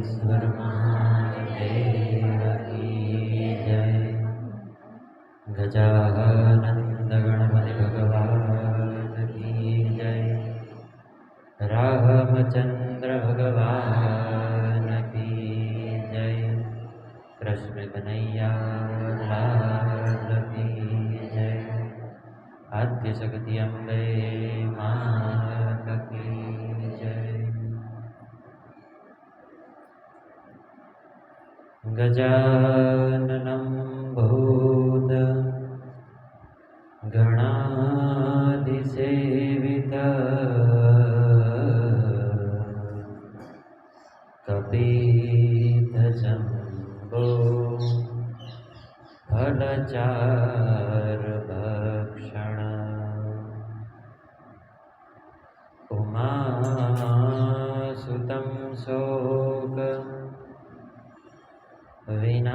योगेश्वर महादेव की जय। गजानंद गणपति भगवान की जय। रामचंद्र भगवान की जय। कृष्ण कन्हैया लाल की जय। आद्य शक्ति अम्बे मात की जय। गजाननं भूत गणाधिसेवितं कपितजम्बो फलचारुभक्षणम् उमासुतं शोक विनाशकारक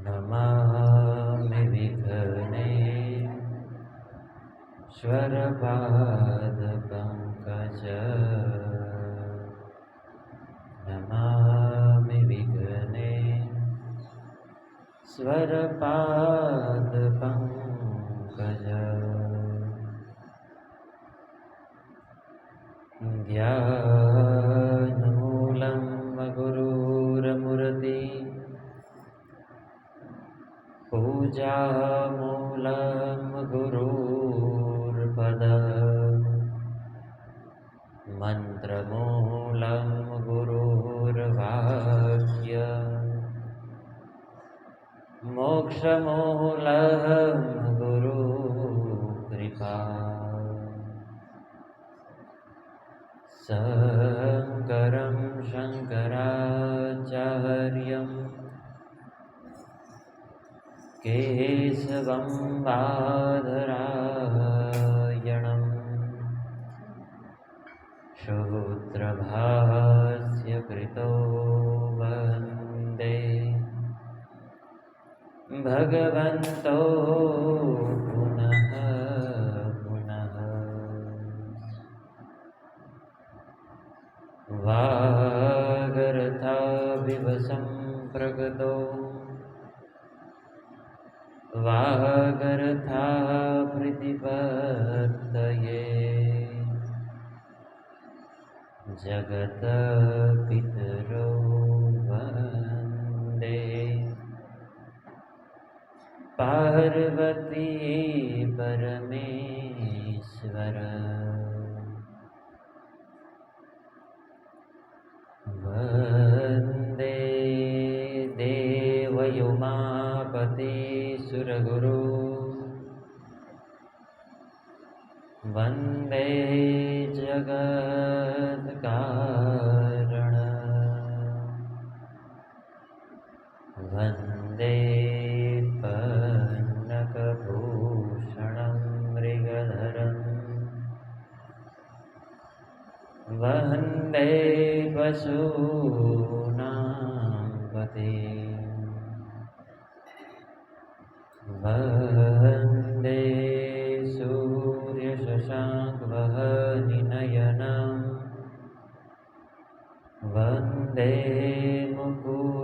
नमामि विघ्नेश्वरपादपङ्कज नमामि विघ्नेश्वरपादपङ्कज। ध्यानमूलं गुरुरमूर्ति पूजामूलं गुरुर्पद मन्त्रमूलं गुरुर्वाक्य मोक्षमूलं गुरुकृपा। शङ्करं शङ्कराचार्यं केशवं बादरायणं शूद्रभास्य कृतो वन्दे भगवन्तो पुनः पुनः। वागर्थाविव सम्प्रगतो वागर्था प्रतिपत्तये जगत्पितरो वन्दे पार्वती परमेश्वर। वन्दे देवयुमापते सुरगुरु वन्दे जगत्कारण वन्दे पन्नगभूषणं मृगधरम् वन्दे पशूनां पतिं वन्दे सूर्यशशाङ्कवहनिनयनं वन्दे मुकुन्दप्रियं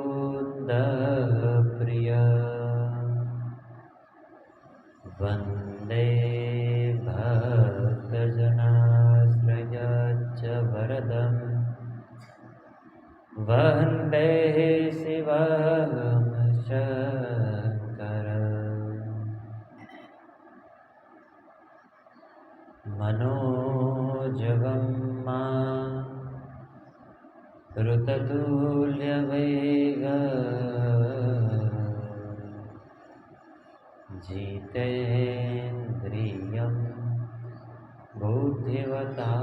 वन्दे भक्तजनाश्रयच्च वरदं वन्दे शिवं शङ्करम्। मनोजवं मारुततुल्यवेगं जितेन्द्रियं बुद्धिमतां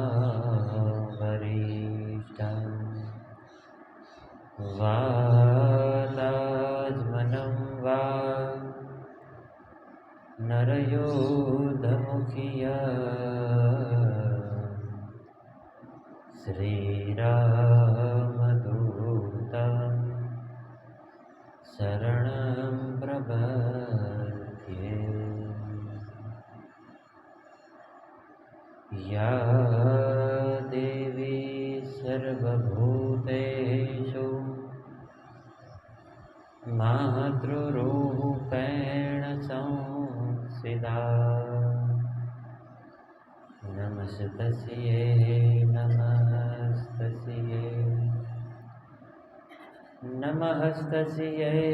वरिष्ठं वातात्मनं वा नरयोधमुखिया श्रीरामदूतं शरणं प्रपद्ये। या देवी सर्वभूतेषु मातृरूपेण संस्थिता नमस्तस्यै नमस्तस्यै नमस्तस्यै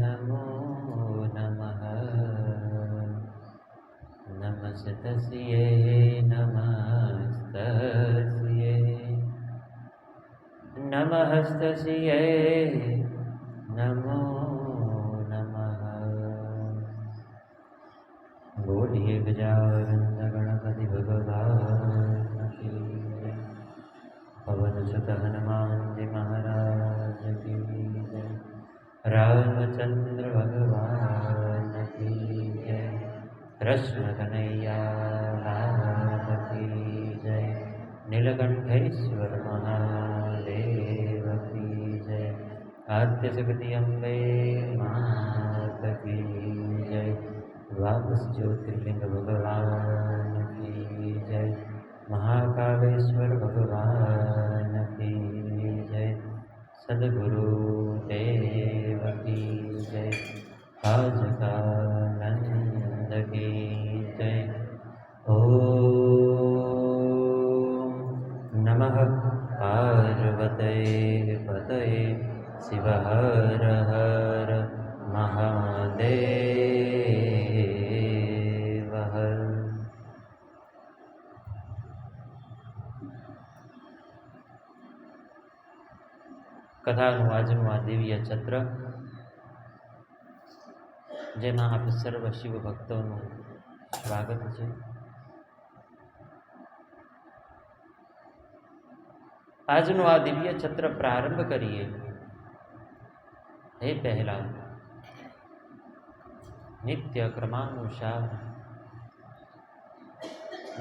नमो नमः नमस्तस्यै नमस्तस्यै नमस्तस्यै नमो नमः। बोलिए गजानन गणपति भगवान की जय। पवन सुत हनुमान जी महाराज की जय। रामचंद्र भगवान की जय। कृष्ण कन्हैया लाल की जय। नीलकंठेश्वर महादेव की जय। आद्य शक्ति अम्बे मात की जय। द्वादश ज्योतिर्लिंग भगवान की जय। महाकालेश्वर भगवान की जय। सद्गुरु देव की जय। आजकानंद की जय। ओम नमः पार्वते पतये शिव हर हर महादेव हर। કથાનું આજનું આ દિવ્ય છત્ર જેમાં આપ સર્વ શિવ ભક્તોનું સ્વાગત છે। આજનું આ દિવ્ય છત્ર પ્રારંભ કરીએ એ પહેલા નિત્ય ક્રમાનુસાર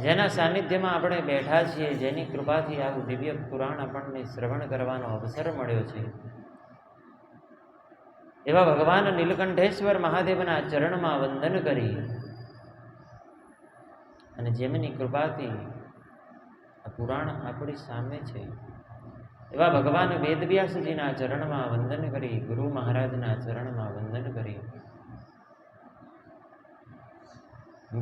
જેના સાનિધ્યમાં આપણે બેઠા છીએ, જેની કૃપાથી આવું દિવ્ય પુરાણ આપણને શ્રવણ કરવાનો અવસર મળ્યો છે, એવા ભગવાન નીલકંઠેશ્વર મહાદેવના ચરણમાં વંદન કરી અને જેમની કૃપાથી આ પુરાણ આપણી સામે છે એવા ભગવાન વેદવ્યાસજીના ચરણમાં વંદન કરી, ગુરુ મહારાજના ચરણમાં વંદન કરી,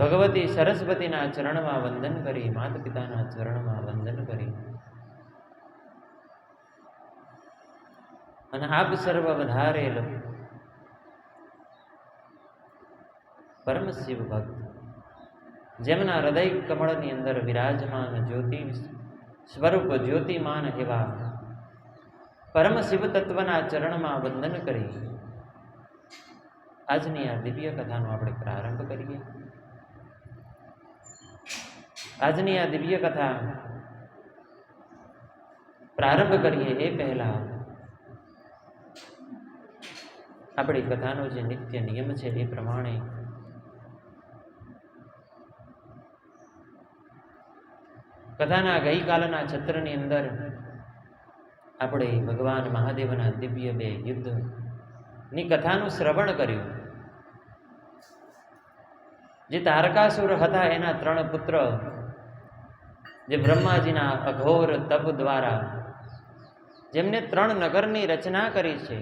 ભગવતી સરસ્વતીના ચરણમાં વંદન કરી, માતા પિતાના ચરણમાં વંદન કરી અને આપ સર્વ વધારેલ પરમ શિવ ભક્ત જેમના હૃદય કમળની અંદર વિરાજમાન જ્યોતિ સ્વરૂપ જ્યોતિમાન એવા પરમ શિવ તત્વના ચરણમાં વંદન કરી આજની આ દિવ્ય કથાનો આપણે પ્રારંભ કરીએ। આજની આ દિવ્ય કથા પ્રારંભ કરીએ એ પહેલા આપણી કથાનો જે નિત્ય નિયમ છે એ પ્રમાણે કથાના ગઈકાલના છત્રની અંદર આપણે ભગવાન મહાદેવના દિવ્ય બે યુદ્ધની કથાનું શ્રવણ કર્યું। જે તારકાસુર હતા એના 3 પુત્ર જે બ્રહ્માજીના અઘોર તપ દ્વારા જેમને 3 નગરની રચના કરી છે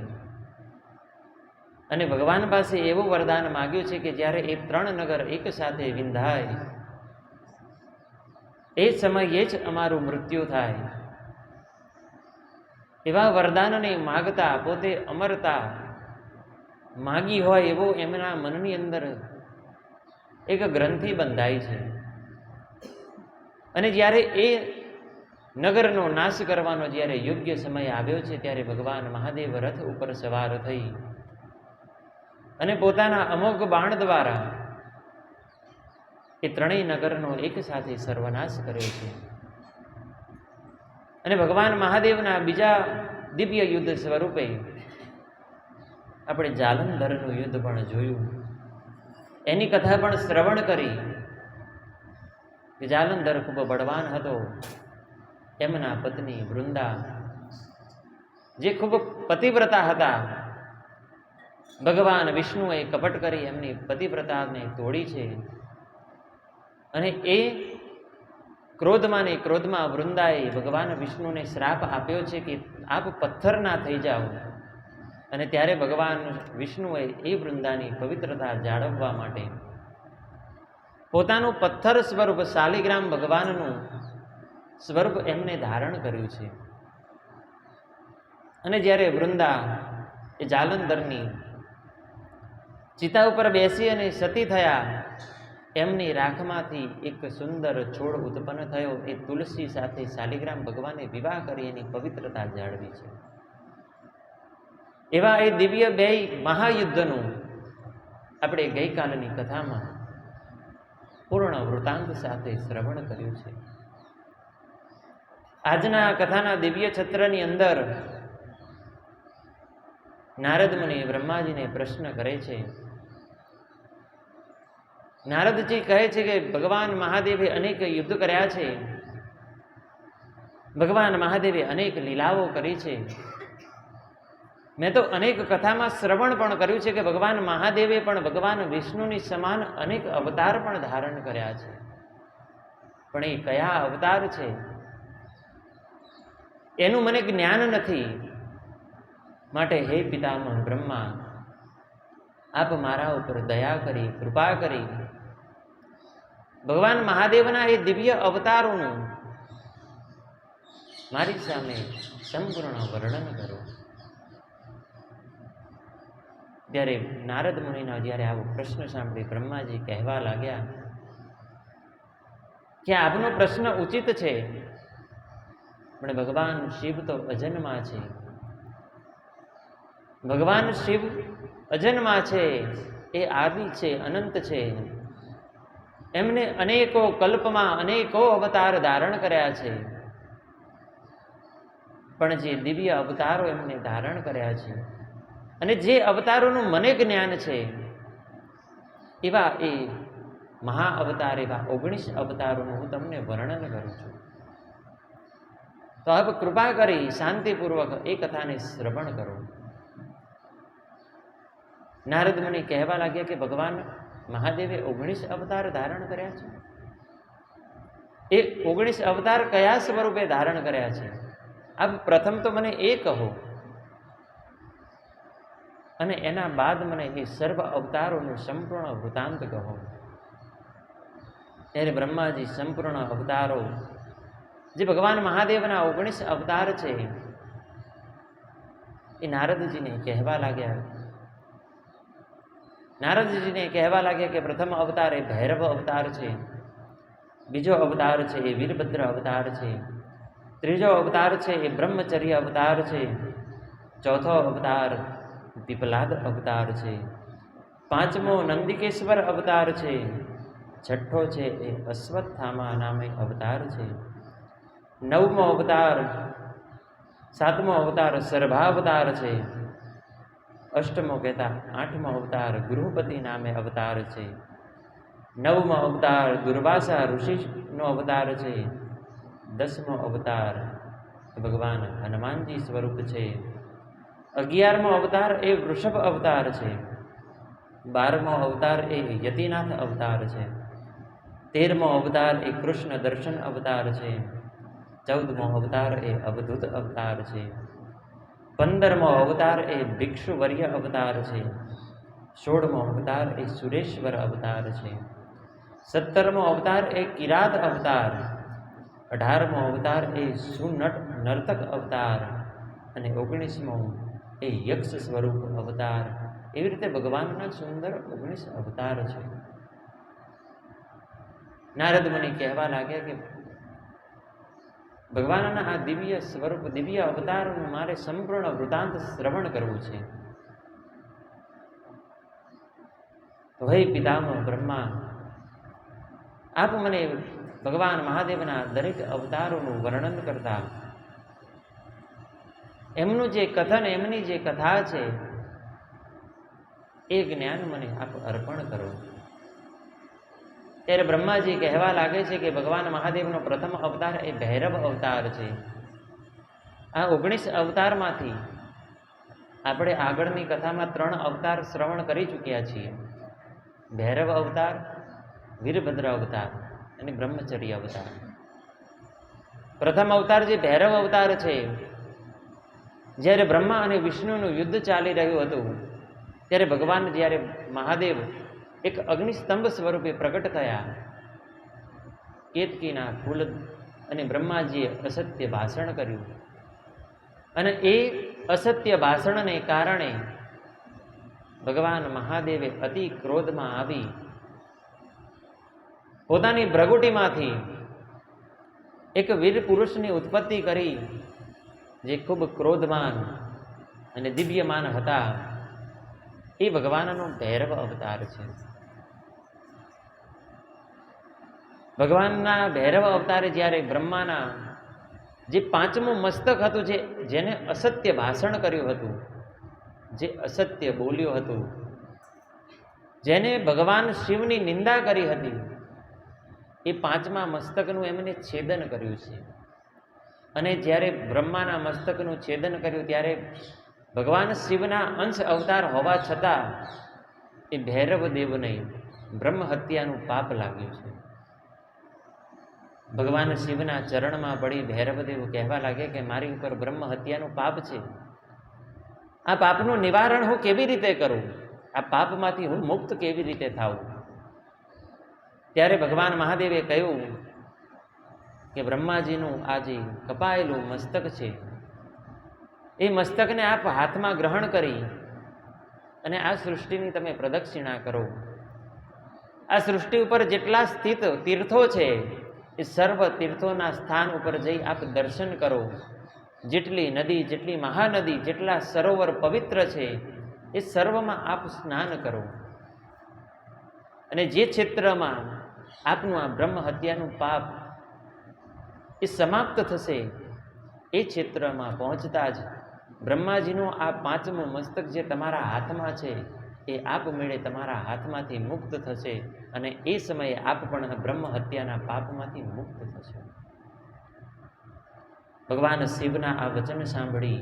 અને ભગવાન પાસે એવું વરદાન માગ્યું છે કે જ્યારે એ 3 નગર એક સાથે વિંધાય એ સમયે જ અમારું મૃત્યુ થાય, એવા વરદાનને માગતા પોતે અમરતા માગી હોય એવો એમના મનની અંદર એક ગ્રંથિ બંધાય છે અને જ્યારે એ નગરનો નાશ કરવાનો જ્યારે યોગ્ય સમય આવ્યો છે ત્યારે ભગવાન મહાદેવ રથ ઉપર સવાર થઈ અને પોતાના અમોઘ બાણ દ્વારા એ 3 નગરનો એક સાથે સર્વનાશ કર્યો છે। અને ભગવાન મહાદેવના બીજા દિવ્ય યુદ્ધ સ્વરૂપે આપણે જાલંધરનું યુદ્ધ પણ જોયું, એની કથા પણ શ્રવણ કરી કે જાલંધર ખૂબ બળવાન હતો, એમના પત્ની વૃંદા જે ખૂબ પતિવ્રતા હતા, ભગવાન વિષ્ણુએ કપટ કરી એમની પતિવ્રતાને તોડી છે અને એ ક્રોધમાં ને ક્રોધમાં વૃંદાએ ભગવાન વિષ્ણુને શ્રાપ આપ્યો છે કે આપ પથ્થર ના થઈ જાઓ. અને ત્યારે ભગવાન વિષ્ણુએ એ વૃંદાની પવિત્રતા જાળવવા માટે પોતાનું પથ્થર સ્વરૂપ શાલિગ્રામ ભગવાનનું સ્વરૂપ એમને ધારણ કર્યું છે. અને જ્યારે વૃંદા એ જાલંધરની ચિતા ઉપર બેસી અને સતી થયા, એમની રાખમાંથી એક સુંદર છોડ ઉત્પન્ન થયો. એ તુલસી સાથે શાલિગ્રામ ભગવાને વિવાહ કરી એની પવિત્રતા જાળવી છે. એવા એ દિવ્ય બે મહાયુદ્ધનું આપણે ગઈકાલની કથામાં પૂર્ણ વૃતાંત સાથે શ્રવણ કર્યું છે. આજના કથાના દિવ્ય છત્રની અંદર નારદ મુનિ બ્રહ્માજીને પ્રશ્ન કરે છે. નારદજી કહે છે કે ભગવાન મહાદેવે અનેક યુદ્ધ કર્યા છે, ભગવાન મહાદેવે અનેક લીલાઓ કરી છે. મેં તો અનેક કથામાં શ્રવણ પણ કર્યું છે કે ભગવાન મહાદેવે પણ ભગવાન વિષ્ણુની સમાન અનેક અવતાર પણ ધારણ કર્યા છે, પણ એ કયા અવતાર છે એનું મને જ્ઞાન નથી. માટે હે પિતામહ બ્રહ્મા, આપ મારા ઉપર દયા કરી, કૃપા કરી ભગવાન મહાદેવના એ દિવ્ય અવતારોનું મારી સામે સંપૂર્ણ વર્ણન કરો. ત્યારે નારદ મુનિના જ્યારે આવો પ્રશ્ન સાંભળી બ્રહ્માજી કહેવા લાગ્યા કે આપનો પ્રશ્ન ઉચિત છે, પણ ભગવાન શિવ તો અજન્મા છે. ભગવાન શિવ અજન્મા છે, એ આદિ છે, અનંત છે. એમને અનેકો કલ્પમાં અનેકો અવતાર ધારણ કર્યા છે, પણ જે દિવ્ય અવતારો એમને ધારણ કર્યા છે અને જે અવતારોનું મને જ્ઞાન છે એવા એ મહા અવતાર, એવા 19 અવતારોનું હું તમને વર્ણન કરું છું. તો આપ કૃપા કરી શાંતિપૂર્વક એ કથાને શ્રવણ કરો. નારદ મુનિ કહેવા લાગ્યા કે ભગવાન મહાદેવે 19 અવતાર ધારણ કર્યા છે. એ 19 અવતાર કયા સ્વરૂપે ધારણ કર્યા છે? આપ પ્રથમ તો મને એ કહો, અને એના બાદ મને એ સર્વ અવતારોનું સંપૂર્ણ વૃતાંત કહો. ત્યારે બ્રહ્માજી સંપૂર્ણ અવતારો જે ભગવાન મહાદેવના 19 અવતાર છે એ નારદજીને કહેવા લાગ્યા. નારદજીને કહેવા લાગ્યા કે પ્રથમ અવતાર એ ભૈરવ અવતાર છે, બીજો અવતાર છે એ વીરભદ્ર અવતાર છે, ત્રીજો અવતાર છે એ બ્રહ્મચર્ય અવતાર છે, ચોથો અવતાર પીપલાદ અવતાર છે, પાંચમો નંદિકેશ્વર અવતાર છે, છઠ્ઠો છે એ અશ્વત્થામા નામે અવતાર છે, નવમો અવતાર, સાતમો અવતાર સર્ભાવતાર છે, અષ્ટમો કહેતા આઠમો અવતાર ગૃહપતિ નામે અવતાર છે, નવમો અવતાર દુર્વાસા ઋષિનો અવતાર છે, 10મો અવતાર ભગવાન હનુમાનજી સ્વરૂપ છે, 11મો અવતાર એ વૃષભ અવતાર છે, 12મો અવતાર એ યતિનાથ અવતાર છે, 13મો અવતાર એ કૃષ્ણ દર્શન અવતાર છે, 14મો અવતાર એ અવધૂત અવતાર છે, 15મો અવતાર એ ભિક્ષુવર્ય અવતાર છે, 16મો અવતાર એ સુરેશ્વર અવતાર છે, 17મો અવતાર એ કિરાત અવતાર, 18મો અવતાર એ સુનટ નર્તક અવતાર અને 19મો એ યક્ષ સ્વરૂપ અવતાર. એવી રીતે ભગવાનના સુંદર 19 અવતાર છે. નારદ મુનિ કહેવા લાગ્યા કે ભગવાનના આ દિવ્ય સ્વરૂપ, દિવ્ય અવતારનું મારે સંપૂર્ણ વૃતાંત શ્રવણ કરવું છે. તો હે પિતામહ બ્રહ્મા, આપ મને ભગવાન મહાદેવના દરેક અવતારોનું વર્ણન કરતા એમનું જે કથન, એમની જે કથા છે એ જ્ઞાન મને આપ અર્પણ કરો. ત્યારે બ્રહ્માજી કહેવા લાગે છે કે ભગવાન મહાદેવનો પ્રથમ અવતાર એ ભૈરવ અવતાર છે. આ 19 અવતારમાંથી આપણે આગળની કથામાં 3 અવતાર શ્રવણ કરી ચૂક્યા છીએ. ભૈરવ અવતાર, વીરભદ્ર અવતાર અને બ્રહ્મચર્ય અવતાર. પ્રથમ અવતાર જે ભૈરવ અવતાર છે, જ્યારે બ્રહ્મા અને વિષ્ણુનું યુદ્ધ ચાલી રહ્યું હતું ત્યારે ભગવાન જ્યારે મહાદેવ એક અગ્નિસ્તંભ સ્વરૂપે પ્રગટ થયા. કેતકીના ફૂલ અને બ્રહ્માજીએ અસત્ય ભાષણ કર્યું અને એ અસત્ય ભાષણને કારણે ભગવાન મહાદેવે અતિ ક્રોધમાં આવી પોતાની ભ્રગુટીમાંથી એક વીર પુરુષની ઉત્પત્તિ કરી, જે ખૂબ ક્રોધમાન અને દિવ્યમાન હતા. એ ભગવાનનો ભૈરવ અવતાર છે. ભગવાનના ભૈરવ અવતારે જ્યારે બ્રહ્માના જે પાંચમું મસ્તક હતું, જેને અસત્ય ભાષણ કર્યું હતું, જે અસત્ય બોલ્યું હતું, જેને ભગવાન શિવની નિંદા કરી હતી, એ પાંચમા મસ્તકનું એમને છેદન કર્યું છે. અને જ્યારે બ્રહ્માના મસ્તકનું છેદન કર્યું ત્યારે ભગવાન શિવના અંશ અવતાર હોવા છતાં એ ભૈરવ દેવને બ્રહ્મ હત્યાનું પાપ લાગ્યું છે. ભગવાન શિવના ચરણમાં પડી ભૈરવદેવ કહેવા લાગ્યા કે મારી ઉપર બ્રહ્મ હત્યાનું પાપ છે, આ પાપનું નિવારણ હું કેવી રીતે કરું, આ પાપમાંથી હું મુક્ત કેવી રીતે થાઉં? ત્યારે ભગવાન મહાદેવે કહ્યું કે બ્રહ્માજીનું આ જે કપાયેલું મસ્તક છે, એ મસ્તકને આપ હાથમાં ગ્રહણ કરી અને આ સૃષ્ટિની તમે પ્રદક્ષિણા કરો. આ સૃષ્ટિ ઉપર જેટલા સ્થિત તીર્થો છે એ સર્વ તીર્થોના સ્થાન ઉપર જઈ આપ દર્શન કરો. જેટલી નદી, જેટલી મહાનદી, જેટલા સરોવર પવિત્ર છે એ સર્વમાં આપ સ્નાન કરો. અને જે ક્ષેત્રમાં આપનું આ બ્રહ્મ હત્યાનું પાપ એ સમાપ્ત થશે, એ ક્ષેત્રમાં પહોંચતા જ બ્રહ્માજીનું આ પાંચમું મસ્તક જે તમારા હાથમાં છે એ આપમેળે તમારા હાથમાંથી મુક્ત થશે અને એ સમયે આપ પણ બ્રહ્મ હત્યાના પાપમાંથી મુક્ત થશે. ભગવાન શિવના આ વચન સાંભળી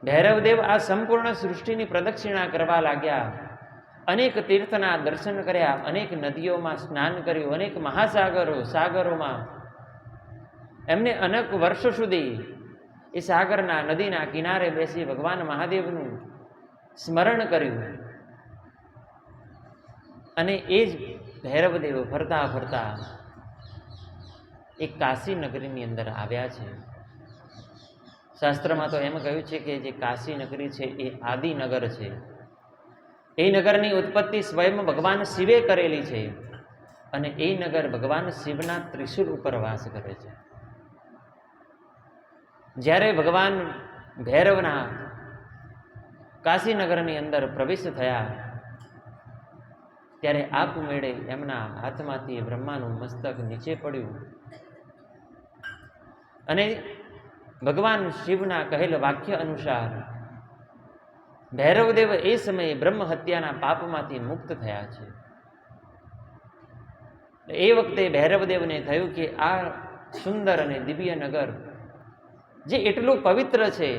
ભૈરવદેવ આ સંપૂર્ણ સૃષ્ટિની પ્રદક્ષિણા કરવા લાગ્યા. અનેક તીર્થના દર્શન કર્યા, અનેક નદીઓમાં સ્નાન કર્યું, અનેક સાગરોમાં એમને અનેક વર્ષો સુધી એ સાગરના નદીના કિનારે બેસી ભગવાન મહાદેવનું સ્મરણ કર્યું. અને એ જ ભૈરવદેવ ફરતા ફરતા એક કાશી નગરીની અંદર આવ્યા છે. શાસ્ત્રમાં તો એમ કહ્યું છે કે જે કાશી નગરી છે એ આદિનગર છે. એ નગરની ઉત્પત્તિ સ્વયં ભગવાન શિવે કરેલી છે અને એ નગર ભગવાન શિવના ત્રિશૂળ ઉપર વાસ કરે છે. જ્યારે ભગવાન ભૈરવના કાશીનગરની અંદર પ્રવેશ થયા ત્યારે આપમેળે એમના હાથમાંથી બ્રહ્માનું મસ્તક નીચે પડ્યું અને ભગવાન શિવના કહેલ વાક્ય અનુસાર ભૈરવદેવ એ સમયે બ્રહ્મ હત્યાના પાપમાંથી મુક્ત થયા છે. એ વખતે ભૈરવદેવને થયું કે આ સુંદર અને દિવ્ય નગર જે એટલું પવિત્ર છે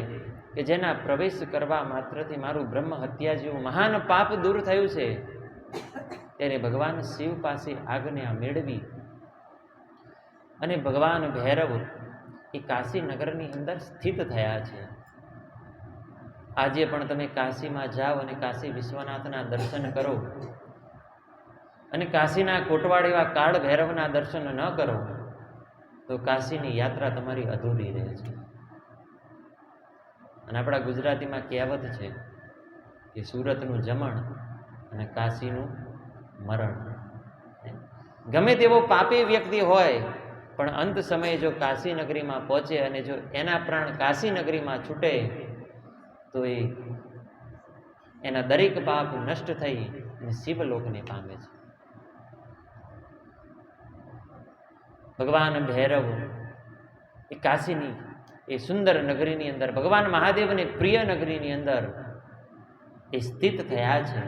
કે જેના પ્રવેશ કરવા માત્રથી મારું બ્રહ્મ હત્યા જેવું મહાન પાપ દૂર થયું છે, ત્યારે ભગવાન શિવ પાસે આજ્ઞા મેળવી અને ભગવાન ભૈરવ એ કાશી નગરની અંદર સ્થિત થયા છે. આજે પણ તમે કાશીમાં જાઓ અને કાશી વિશ્વનાથના દર્શન કરો અને કાશીના કોટવાડ એવા કાળ ભૈરવના દર્શન ન કરો તો કાશીની યાત્રા તમારી અધૂરી રહે છે. અને આપણા ગુજરાતીમાં કહેવત છે કે સુરતનું જમણ અને કાશીનું મરણ. ગમે તેવો પાપી વ્યક્તિ હોય પણ અંત સમયે જો કાશી નગરીમાં પહોંચે અને જો એના પ્રાણ કાશી નગરીમાં છૂટે તો એના દરેક પાપ નષ્ટ થઈ અને શિવલોકને પામે છે. ભગવાન ભૈરવ એ કાશીની એ સુંદર નગરીની અંદર, ભગવાન મહાદેવની પ્રિય નગરીની અંદર એ સ્થિત થયા છે.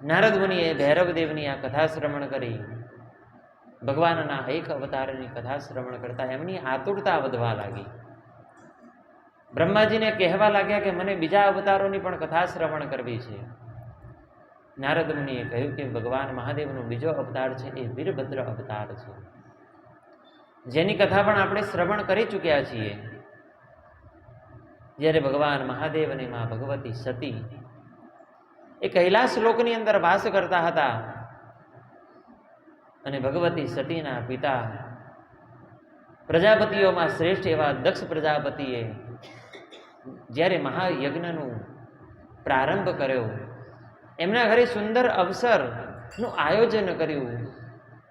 નારદ મુનિએ ભૈરવદેવની આ કથા શ્રવણ કરી. ભગવાનના એક અવતારની કથા શ્રવણ કરતા એમની આતુરતા વધવા લાગી. બ્રહ્માજીને કહેવા લાગ્યા કે મને બીજા અવતારોની પણ કથા શ્રવણ કરવી છે. નારદ મુનિએ કહ્યું કે ભગવાન મહાદેવનો બીજો અવતાર છે એ વીરભદ્ર અવતાર છે, જેની કથા પણ આપણે શ્રવણ કરી ચૂક્યા છીએ. જ્યારે ભગવાન મહાદેવ અને મા ભગવતી સતી એ કૈલાસ લોકની અંદર વાસ કરતા હતા અને ભગવતી સતીના પિતા પ્રજાપતિઓમાં શ્રેષ્ઠ એવા દક્ષ પ્રજાપતિએ જ્યારે મહાયજ્ઞનું પ્રારંભ કર્યો, એમના ઘરે સુંદર અવસરનું આયોજન કર્યું.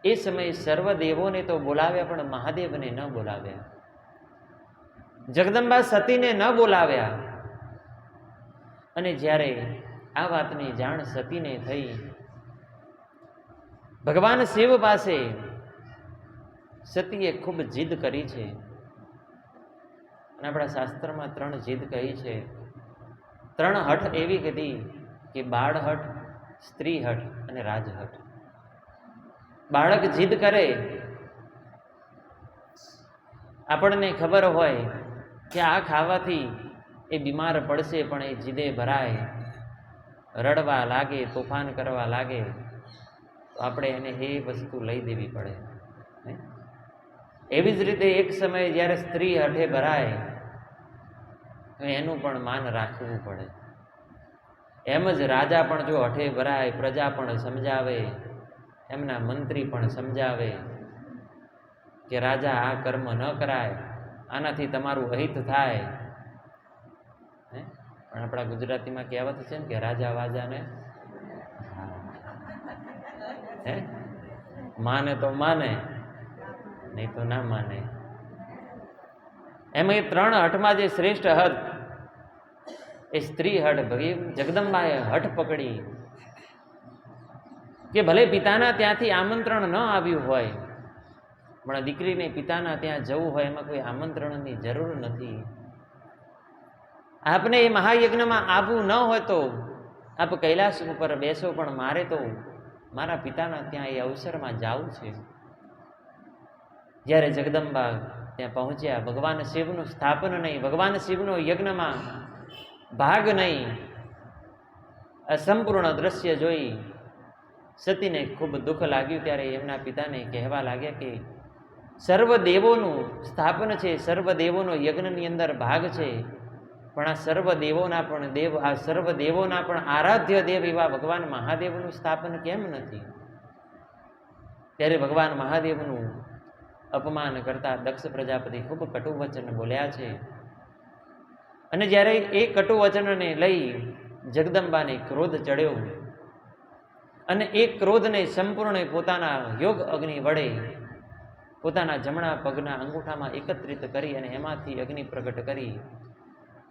એ સમયે સર્વ દેવોને તો બોલાવ્યા પણ મહાદેવને ન બોલાવ્યા, જગદંબા સતીને ન બોલાવ્યા. અને જ્યારે આ વાતની જાણ સતીને થઈ, ભગવાન શિવ પાસે સતીએ ખૂબ જીદ કરી છે. અને આપણા શાસ્ત્રમાં 3 જીદ કહી છે. 3 હઠ એવી કીધી કે બાળ હઠ, સ્ત્રી હઠ અને રાજહઠ. બાળક જીદ કરે, આપણને ખબર હોય કે આ ખાવાથી એ બીમાર પડશે, પણ એ જીદે ભરાય, રડવા લાગે, તોફાન કરવા લાગે, તો આપણે એને એ વસ્તુ લઈ દેવી પડે. એવી જ રીતે એક સમયે જ્યારે સ્ત્રી હઠે ભરાય તો એનું પણ માન રાખવું પડે. એમ જ રાજા પણ જો હઠે ભરાય, પ્રજા પણ સમજાવે, એમના મંત્રી પણ સમજાવે કે રાજા આ કર્મ ન કરાય, આનાથી તમારું અહિત થાય. પણ આપણા ગુજરાતીમાં કહેવત છે ને કે રાજા વાજાને માને તો માને, નહીં તો ના માને. એમાં એ 3 હઠમાં જે શ્રેષ્ઠ હઠ એ સ્ત્રી હઠ. જગદંબાએ હઠ પકડી કે ભલે પિતાના ત્યાંથી આમંત્રણ ન આવ્યું હોય, પણ દીકરીને પિતાના ત્યાં જવું હોય એમાં કોઈ આમંત્રણની જરૂર નથી. આપને એ મહાયજ્ઞમાં આવવું ન હોય તો આપ કૈલાસ ઉપર બેસો, પણ મારે તો મારા પિતાના ત્યાં એ અવસરમાં જવું છે. જ્યારે જગદંબા ત્યાં પહોંચ્યા, ભગવાન શિવનું સ્થાપન નહીં, ભગવાન શિવનો યજ્ઞમાં ભાગ નહીં, અસંપૂર્ણ દ્રશ્ય જોઈ સતીને ખૂબ દુઃખ લાગ્યું. ત્યારે એમના પિતાને કહેવા લાગ્યા કે સર્વ દેવોનું સ્થાપન છે, સર્વ દેવોનો યજ્ઞની અંદર ભાગ છે, પણ આ સર્વ દેવોના પણ આરાધ્ય દેવ એવા ભગવાન મહાદેવનું સ્થાપન કેમ નથી? ત્યારે ભગવાન મહાદેવનું અપમાન કરતા દક્ષ પ્રજાપતિ ખૂબ કટુ વચન બોલ્યા છે. અને જ્યારે એ કટુ વચનને લઈ જગદંબાને ક્રોધ ચડ્યો અને એ ક્રોધને સંપૂર્ણ પોતાના યોગ અગ્નિ વડે પોતાના જમણા પગના અંગૂઠામાં એકત્રિત કરી અને એમાંથી અગ્નિ પ્રગટ કરી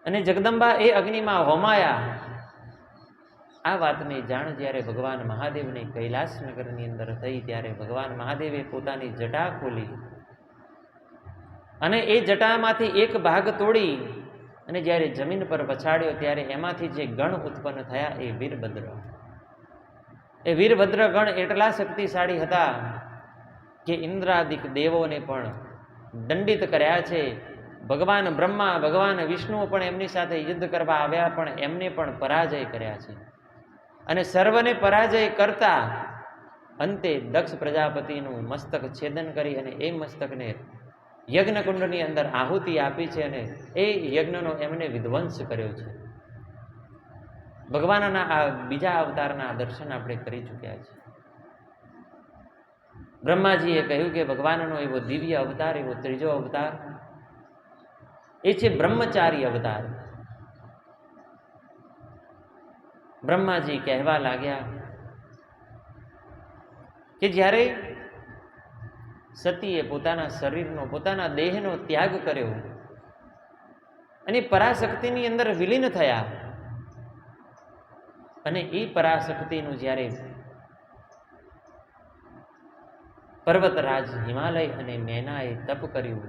અને જગદંબા એ અગ્નિમાં હોમાયા. આ વાતની જાણ જ્યારે ભગવાન મહાદેવને કૈલાસ નગરની અંદર થઈ, ત્યારે ભગવાન મહાદેવે પોતાની જટા ખોલી અને એ જટામાંથી એક ભાગ તોડી અને જ્યારે જમીન પર પછાડ્યો, ત્યારે એમાંથી જે ગણ ઉત્પન્ન થયા એ વીરભદ્ર. એ વીરભદ્ર ગણ એટલા શક્તિશાળી હતા કે ઇન્દ્રાદિક દેવોને પણ દંડિત કર્યા છે. ભગવાન બ્રહ્મા, ભગવાન વિષ્ણુ પણ એમની સાથે યુદ્ધ કરવા આવ્યા, પણ એમને પણ પરાજય કર્યા છે. અને સર્વને પરાજય કરતા અંતે દક્ષ પ્રજાપતિનું મસ્તક છેદન કરી અને એ મસ્તકને યજ્ઞકુંડની અંદર આહુતિ આપી છે અને એ યજ્ઞનો એમને વિધ્વંસ કર્યો છે. ભગવાનના આ બીજા અવતારના દર્શન આપણે કરી ચૂક્યા છીએ. બ્રહ્માજીએ કહ્યું કે ભગવાનનો એવો દિવ્ય અવતાર, એવો ત્રીજો અવતાર એ છે બ્રહ્મચારી અવતાર. બ્રહ્માજી કહેવા લાગ્યા કે જ્યારે સતીએ પોતાના શરીરનો, પોતાના દેહનો ત્યાગ કર્યો અને પરાશક્તિની અંદર વિલીન થયા, અને એ પરાશક્તિનું જ્યારે પર્વતરાજ હિમાલય અને મેનાએ તપ કર્યું,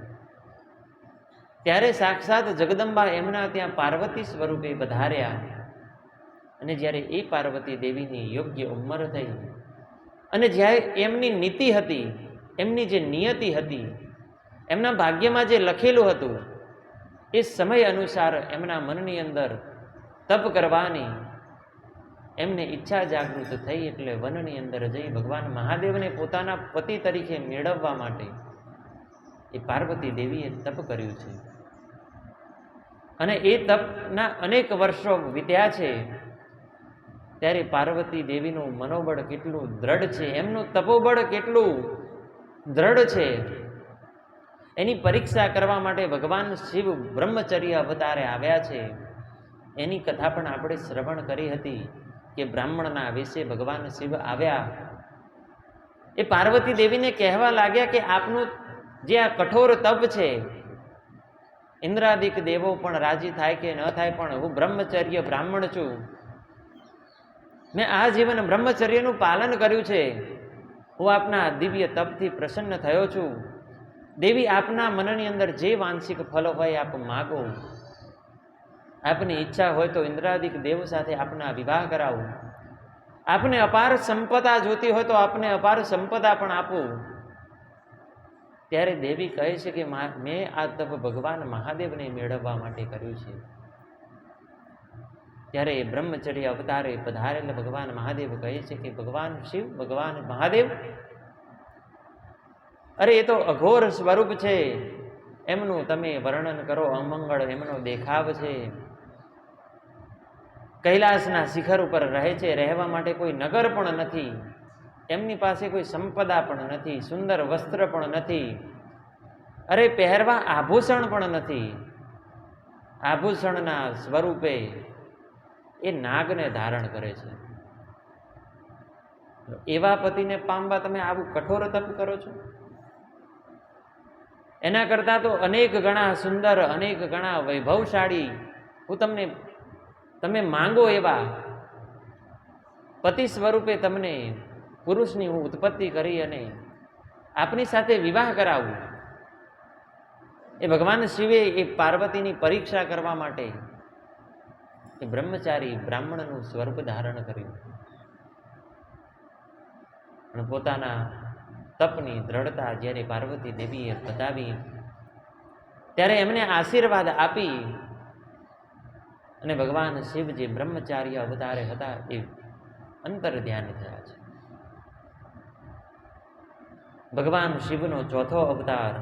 ત્યારે સાક્ષાત જગદંબા એમના ત્યાં પાર્વતી સ્વરૂપે પધાર્યા. અને જ્યારે એ પાર્વતી દેવીની યોગ્ય ઉંમર થઈ અને જ્યારે એમની નીતિ હતી, એમની જે નિયતિ હતી, એમના ભાગ્યમાં જે લખેલું હતું, એ સમય અનુસાર એમના મનની અંદર તપ કરવાની એમને ઈચ્છા જાગૃત થઈ એટલે વનની અંદર જઈ ભગવાન મહાદેવને પોતાના પતિ તરીકે મેળવવા માટે એ પાર્વતી દેવીએ તપ કર્યું છે. અને એ તપના અનેક વર્ષો વીત્યા છે. ત્યારે પાર્વતી દેવીનું મનોબળ કેટલું દ્રઢ છે, એમનું તપોબળ કેટલું દ્રઢ છે, એની પરીક્ષા કરવા માટે ભગવાન શિવ બ્રહ્મચર્ય અવતારે આવ્યા છે. એની કથા પણ આપણે શ્રવણ કરી હતી કે બ્રાહ્મણના વેશે ભગવાન શિવ આવ્યા. એ પાર્વતી દેવીને કહેવા લાગ્યા કે આપનું જે આ કઠોર તપ છે, ઇન્દ્રાદિક દેવો પણ રાજી થાય કે ન થાય, પણ હું બ્રહ્મચર્ય બ્રાહ્મણ છું, મેં આ જીવન બ્રહ્મચર્યનું પાલન કર્યું છે, હું આપના દિવ્ય તપથી પ્રસન્ન થયો છું. દેવી, આપના મનની અંદર જે વાંશિક ફળ હોય આપ માગો. આપની ઈચ્છા હોય તો ઇન્દ્રાદિક દેવ સાથે આપના વિવાહ કરાવું. આપને અપાર સંપદા જોતી હોય તો આપને અપાર સંપદા પણ આપું. ત્યારે દેવી કહે છે કે મેં આ તપ ભગવાન મહાદેવને મેળવવા માટે કર્યું છે. ત્યારે બ્રહ્મચર્ય અવતારે પધારેલ ભગવાન મહાદેવ કહે છે કે ભગવાન શિવ, ભગવાન મહાદેવ, અરે એ તો અઘોર સ્વરૂપ છે, એમનું તમે વર્ણન કરો. અમંગળ એમનો દેખાવ છે, કૈલાસના શિખર ઉપર રહે છે, રહેવા માટે કોઈ નગર પણ નથી, એમની પાસે કોઈ સંપદા પણ નથી, સુંદર વસ્ત્ર પણ નથી, અરે પહેરવા આભૂષણ પણ નથી. આભૂષણના સ્વરૂપે એ નાગને ધારણ કરે છે. એવા પતિને પામવા તમે આવું કઠોર તપ કરો છો? એના કરતા તો અનેક ગણા સુંદર, અનેક ગણા વૈભવશાળી હું તમે માંગો એવા પતિ સ્વરૂપે તમને પુરુષની હું ઉત્પત્તિ કરી અને આપની સાથે વિવાહ કરાવું. એ ભગવાન શિવે એ પાર્વતીની પરીક્ષા કરવા માટે એ બ્રહ્મચારી બ્રાહ્મણનું સ્વરૂપ ધારણ કર્યું અને પોતાના તપની દ્રઢતા જ્યારે પાર્વતી દેવીએ બતાવી ત્યારે એમને આશીર્વાદ આપી અને ભગવાન શિવ જે બ્રહ્મચાર્ય અવતારે હતા એ અંતર ધ્યાન થયા છે. ભગવાન શિવનો ચોથો અવતાર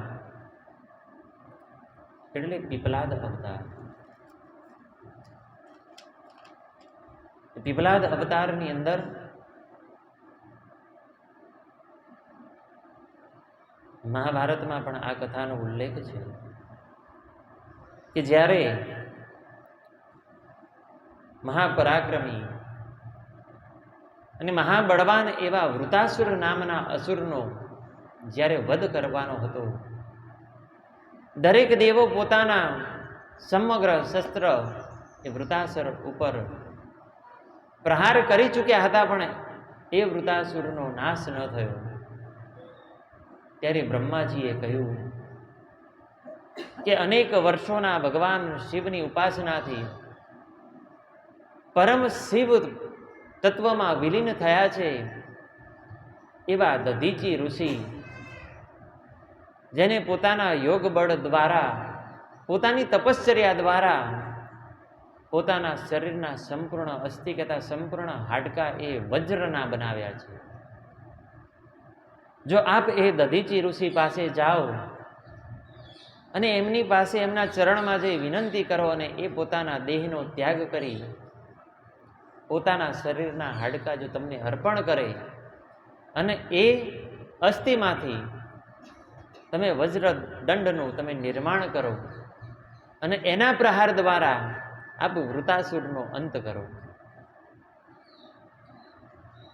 એટલે પીપલાદ અવતાર. પીપલાદ અવતારની અંદર મહાભારતમાં પણ આ કથાનો ઉલ્લેખ છે કે જ્યારે મહાપરાક્રમી અને મહાબળવાન એવા વૃતાસુર નામના અસુરનો જ્યારે વધ કરવાનો હતો, દરેક દેવો પોતાના સમગ્ર શસ્ત્ર એ વૃતાસુર ઉપર પ્રહાર કરી ચૂક્યા હતા, પણ એ વૃતાસુરનો નાશ ન થયો. ત્યારે બ્રહ્માજીએ કહ્યું કે અનેક વર્ષોના ભગવાન શિવની ઉપાસનાથી પરમ શિવ તત્વમાં વિલીન થયા છે એવા દધીચી ઋષિ, જેને પોતાના યોગ બળ દ્વારા, પોતાની તપશ્ચર્યા દ્વારા પોતાના શરીરના સંપૂર્ણ અસ્થિ કહેતા સંપૂર્ણ હાડકા એ વજ્રના બનાવ્યા છે. જો આપ એ દધીચી ઋષિ પાસે જાઓ અને એમની પાસે એમના ચરણમાં જઈ વિનંતી કરો અને એ પોતાના દેહનો ત્યાગ કરી પોતાના શરીરના હાડકા જો તમને અર્પણ કરે અને એ અસ્થિમાંથી તમે વજ્ર દંડનું તમે નિર્માણ કરો અને એના પ્રહાર દ્વારા આપ વૃતાસુરનો અંત કરો,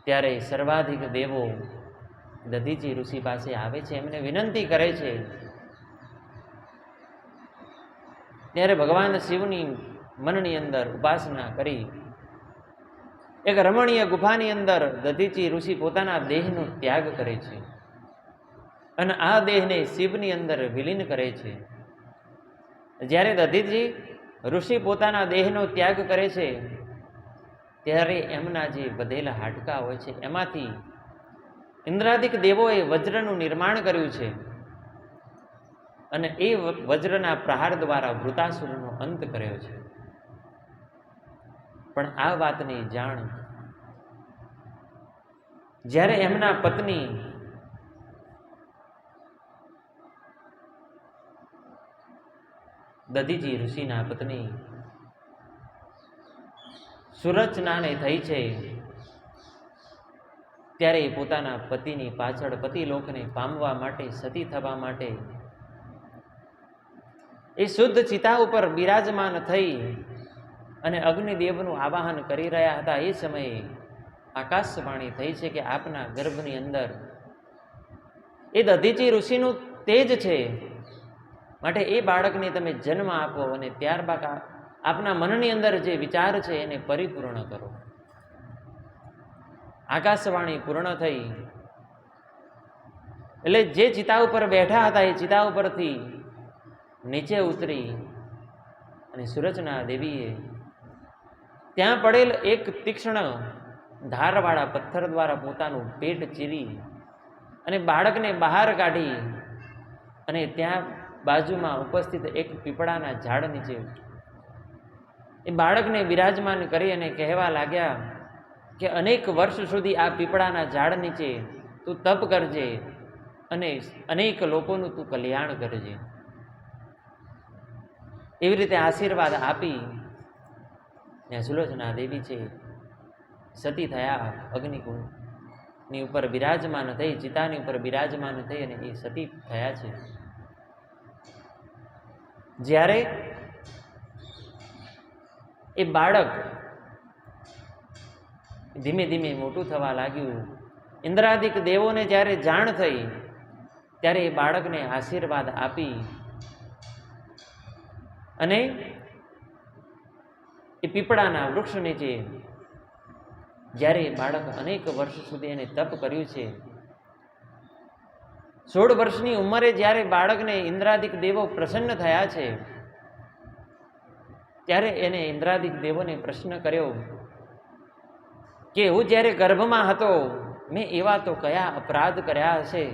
ત્યારે સર્વાધિક દેવો દધીચી ઋષિ પાસે આવે છે, એમને વિનંતી કરે છે. ત્યારે ભગવાન શિવની મનની અંદર ઉપાસના કરી એક રમણીય ગુફાની અંદર દધીચી ઋષિ પોતાના દેહનો ત્યાગ કરે છે અને આ દેહને શિવની અંદર વિલીન કરે છે. જ્યારે દધીચી ઋષિ પોતાના દેહનો ત્યાગ કરે છે ત્યારે એમના જે વધેલા હાડકા હોય છે એમાંથી ઇન્દ્રાદિક દેવોએ વજ્રનું નિર્માણ કર્યું છે અને એ વજ્રના પ્રહાર દ્વારા વૃતાસુરનો અંત કર્યો છે. પણ આ વાતની જાણ જ્યારે એમના પત્ની દધીજી ઋષિના પત્ની સુરચનાને થઈ છે, ત્યારે પોતાના પતિની પાછળ પતિલોકને પામવા માટે, સતી થવા માટે એ શુદ્ધ ચિતા ઉપર બિરાજમાન થઈ અને અગ્નિદેવનું આવાહન કરી રહ્યા હતા. એ સમયે આકાશવાણી થઈ છે કે આપના ગર્ભની અંદર એ દધીચી ઋષિનું તેજ છે, માટે એ બાળકને તમે જન્મ આપો અને ત્યારબાદ આપના મનની અંદર જે વિચાર છે એને પરિપૂર્ણ કરો. આકાશવાણી પૂર્ણ થઈ એટલે જે ચિતા ઉપર બેઠા હતા એ ચિતા ઉપરથી નીચે ઉતરી અને સુરચના દેવીએ ત્યાં પડેલ એક તીક્ષ્ણ ધારવાળા પથ્થર દ્વારા પોતાનું પેટ ચીરી અને બાળકને બહાર કાઢી અને ત્યાં બાજુમાં ઉપસ્થિત એક પીપળાના ઝાડ નીચે એ બાળકને બિરાજમાન કરી અને કહેવા લાગ્યા કે અનેક વર્ષ સુધી આ પીપળાના ઝાડ નીચે તું તપ કરજે અને અનેક લોકોનું તું કલ્યાણ કરજે. એવી રીતે આશીર્વાદ આપી ત્યાં સુલોચના દેવી છે સતી થયા, અગ્નિકુંડની ઉપર બિરાજમાન થઈ, ચિતાની ઉપર બિરાજમાન થઈ અને એ સતી થયા છે. જ્યારે એ બાળક ધીમે ધીમે મોટું થવા લાગ્યું, ઇન્દ્રાદિક દેવોને જ્યારે જાણ થઈ ત્યારે એ બાળકને આશીર્વાદ આપી અને એ પીપળાના વૃક્ષ નીચે જ્યારે એ બાળક અનેક વર્ષ સુધી એને તપ કર્યું છે, 16 વર્ષની ઉંમરે જ્યારે બાળકને ઇન્દ્રાદિક દેવો પ્રસન્ન થયા છે, ત્યારે એને ઇન્દ્રાદિક દેવોને પ્રશ્ન કર્યો કે હું જ્યારે ગર્ભમાં હતો મેં એવા તો કયા અપરાધ કર્યા હશે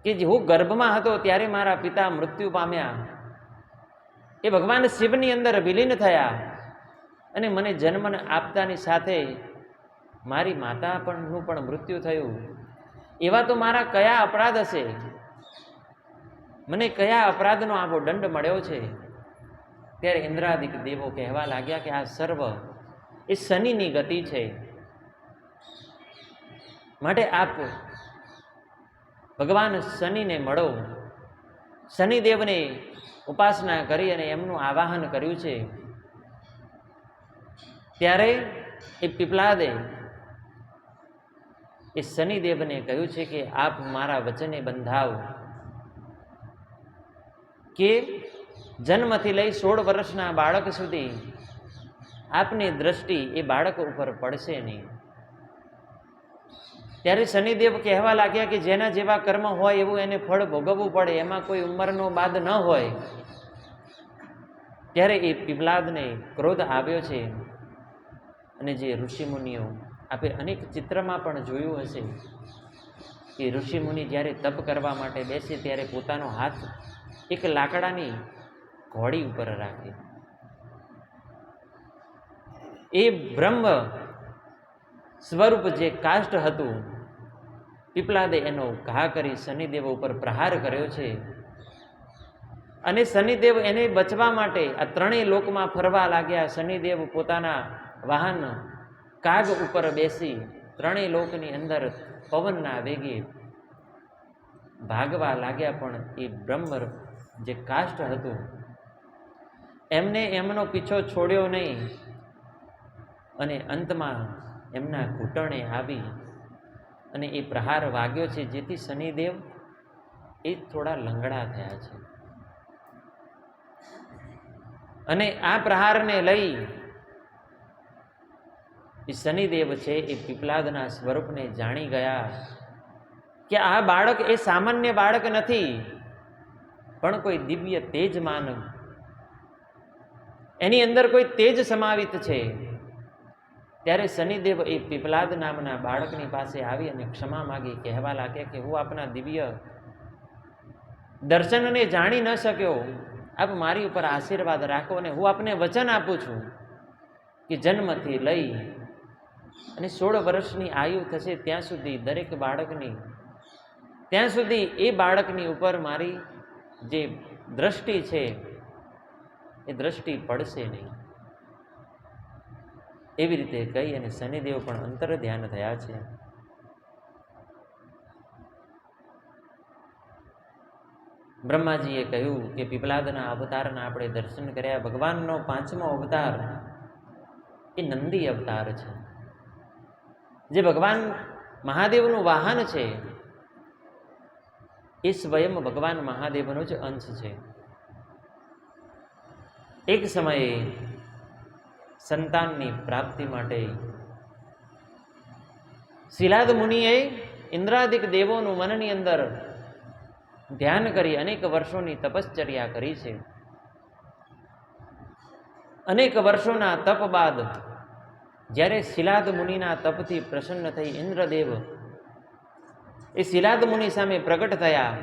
કે હું ગર્ભમાં હતો ત્યારે મારા પિતા મૃત્યુ પામ્યા, એ ભગવાન શિવની અંદર વિલીન થયા અને મને જન્મ આપતાની સાથે મારી માતા નું પણ મૃત્યુ થયું. એવા તો મારા કયા અપરાધ હશે, મને કયા અપરાધનો આવો દંડ મળ્યો છે? ત્યારે ઇન્દ્રાદિક દેવો કહેવા લાગ્યા કે આ સર્વ એ શનિની ગતિ છે, માટે આપ ભગવાન શનિને મળો. શનિદેવને ઉપાસના કરી અને એમનું આવાહન કર્યું છે. ત્યારે એ પીપલાદે એ શનિદેવને કહ્યું છે કે આપ મારા વચને બંધાવ કે જન્મથી લઈ 16 વર્ષના બાળક સુધી આપની દ્રષ્ટિ એ બાળક ઉપર પડશે નહીં. ત્યારે શનિદેવ કહેવા લાગ્યા કે જેના જેવા કર્મ હોય એવું એને ફળ ભોગવવું પડે, એમાં કોઈ ઉંમરનો બાદ ન હોય. ત્યારે એ પીપલાદને ક્રોધ આવ્યો છે અને જે ઋષિમુનિઓ આપે અનેક ચિત્રમાં પણ જોયું હશે કે ઋષિમુનિ જ્યારે તપ કરવા માટે બેસે ત્યારે પોતાનો હાથ એક લાકડાની ઘોડી ઉપર રાખે. એ બ્રહ્મ સ્વરૂપ જે કાષ્ઠ હતું, પીપલાદે એનો ઘા કરી શનિદેવ ઉપર પ્રહાર કર્યો છે અને શનિદેવ એને બચવા માટે આ ત્રણેય લોકમાં ફરવા લાગ્યા. શનિદેવ પોતાના વાહન કાગ ઉપર બેસી ત્રણેય લોકની અંદર પવનના વેગે ભાગવા લાગ્યા, પણ એ બ્રહ્મ જે કાષ્ઠ હતું એમને એમનો પીછો છોડ્યો નહીં અને અંતમાં એમના ઘૂંટણે આવી અને એ પ્રહાર વાગ્યો છે, જેથી શનિદેવ એ થોડા લંગડા થયા છે. અને આ પ્રહારને લઈ એ શનિદેવ છે એ પીપલાદના સ્વરૂપને જાણી ગયા કે આ બાળક એ સામાન્ય બાળક નથી, પણ કોઈ દિવ્ય તેજમાન, એની અંદર કોઈ તેજ સમાવિત છે. ત્યારે શનિદેવ એ પીપલાદ નામના બાળકની પાસે આવી અને ક્ષમા માગી કહેવા લાગ્યા કે હું આપના દિવ્ય દર્શનને જાણી ન શક્યો, આપ મારી ઉપર આશીર્વાદ રાખો અને હું આપને વચન આપું છું કે જન્મથી લઈ અને 16 વર્ષની આયુ થશે ત્યાં સુધી દરેક બાળકની, ત્યાં સુધી એ બાળકની ઉપર મારી જે દ્રષ્ટિ છે એ દ્રષ્ટિ પડશે નહીં. એવી રીતે કહી અને શનિદેવ પણ અંતર ધ્યાન થયા છે. બ્રહ્માજીએ કહ્યું કે પીપલાદના અવતારના આપણે દર્શન કર્યા. ભગવાનનો 5મો અવતાર એ નંદી અવતાર છે, જે ભગવાન મહાદેવનું વાહન છે. એ સ્વયં ભગવાન મહાદેવનો જ અંશ છે. એક સમયે સંતાનની પ્રાપ્તિ માટે શિલાદ મુનિએ ઇન્દ્રાદિક દેવોનું મનની અંદર ધ્યાન કરી અનેક વર્ષોની તપશ્ચર્યા કરી છે. અનેક વર્ષોના તપ બાદ જ્યારે શિલાદ મુનિના તપથી પ્રસન્ન થઈ ઇન્દ્રદેવ એ શિલાદ મુનિ સામે પ્રગટ થયા,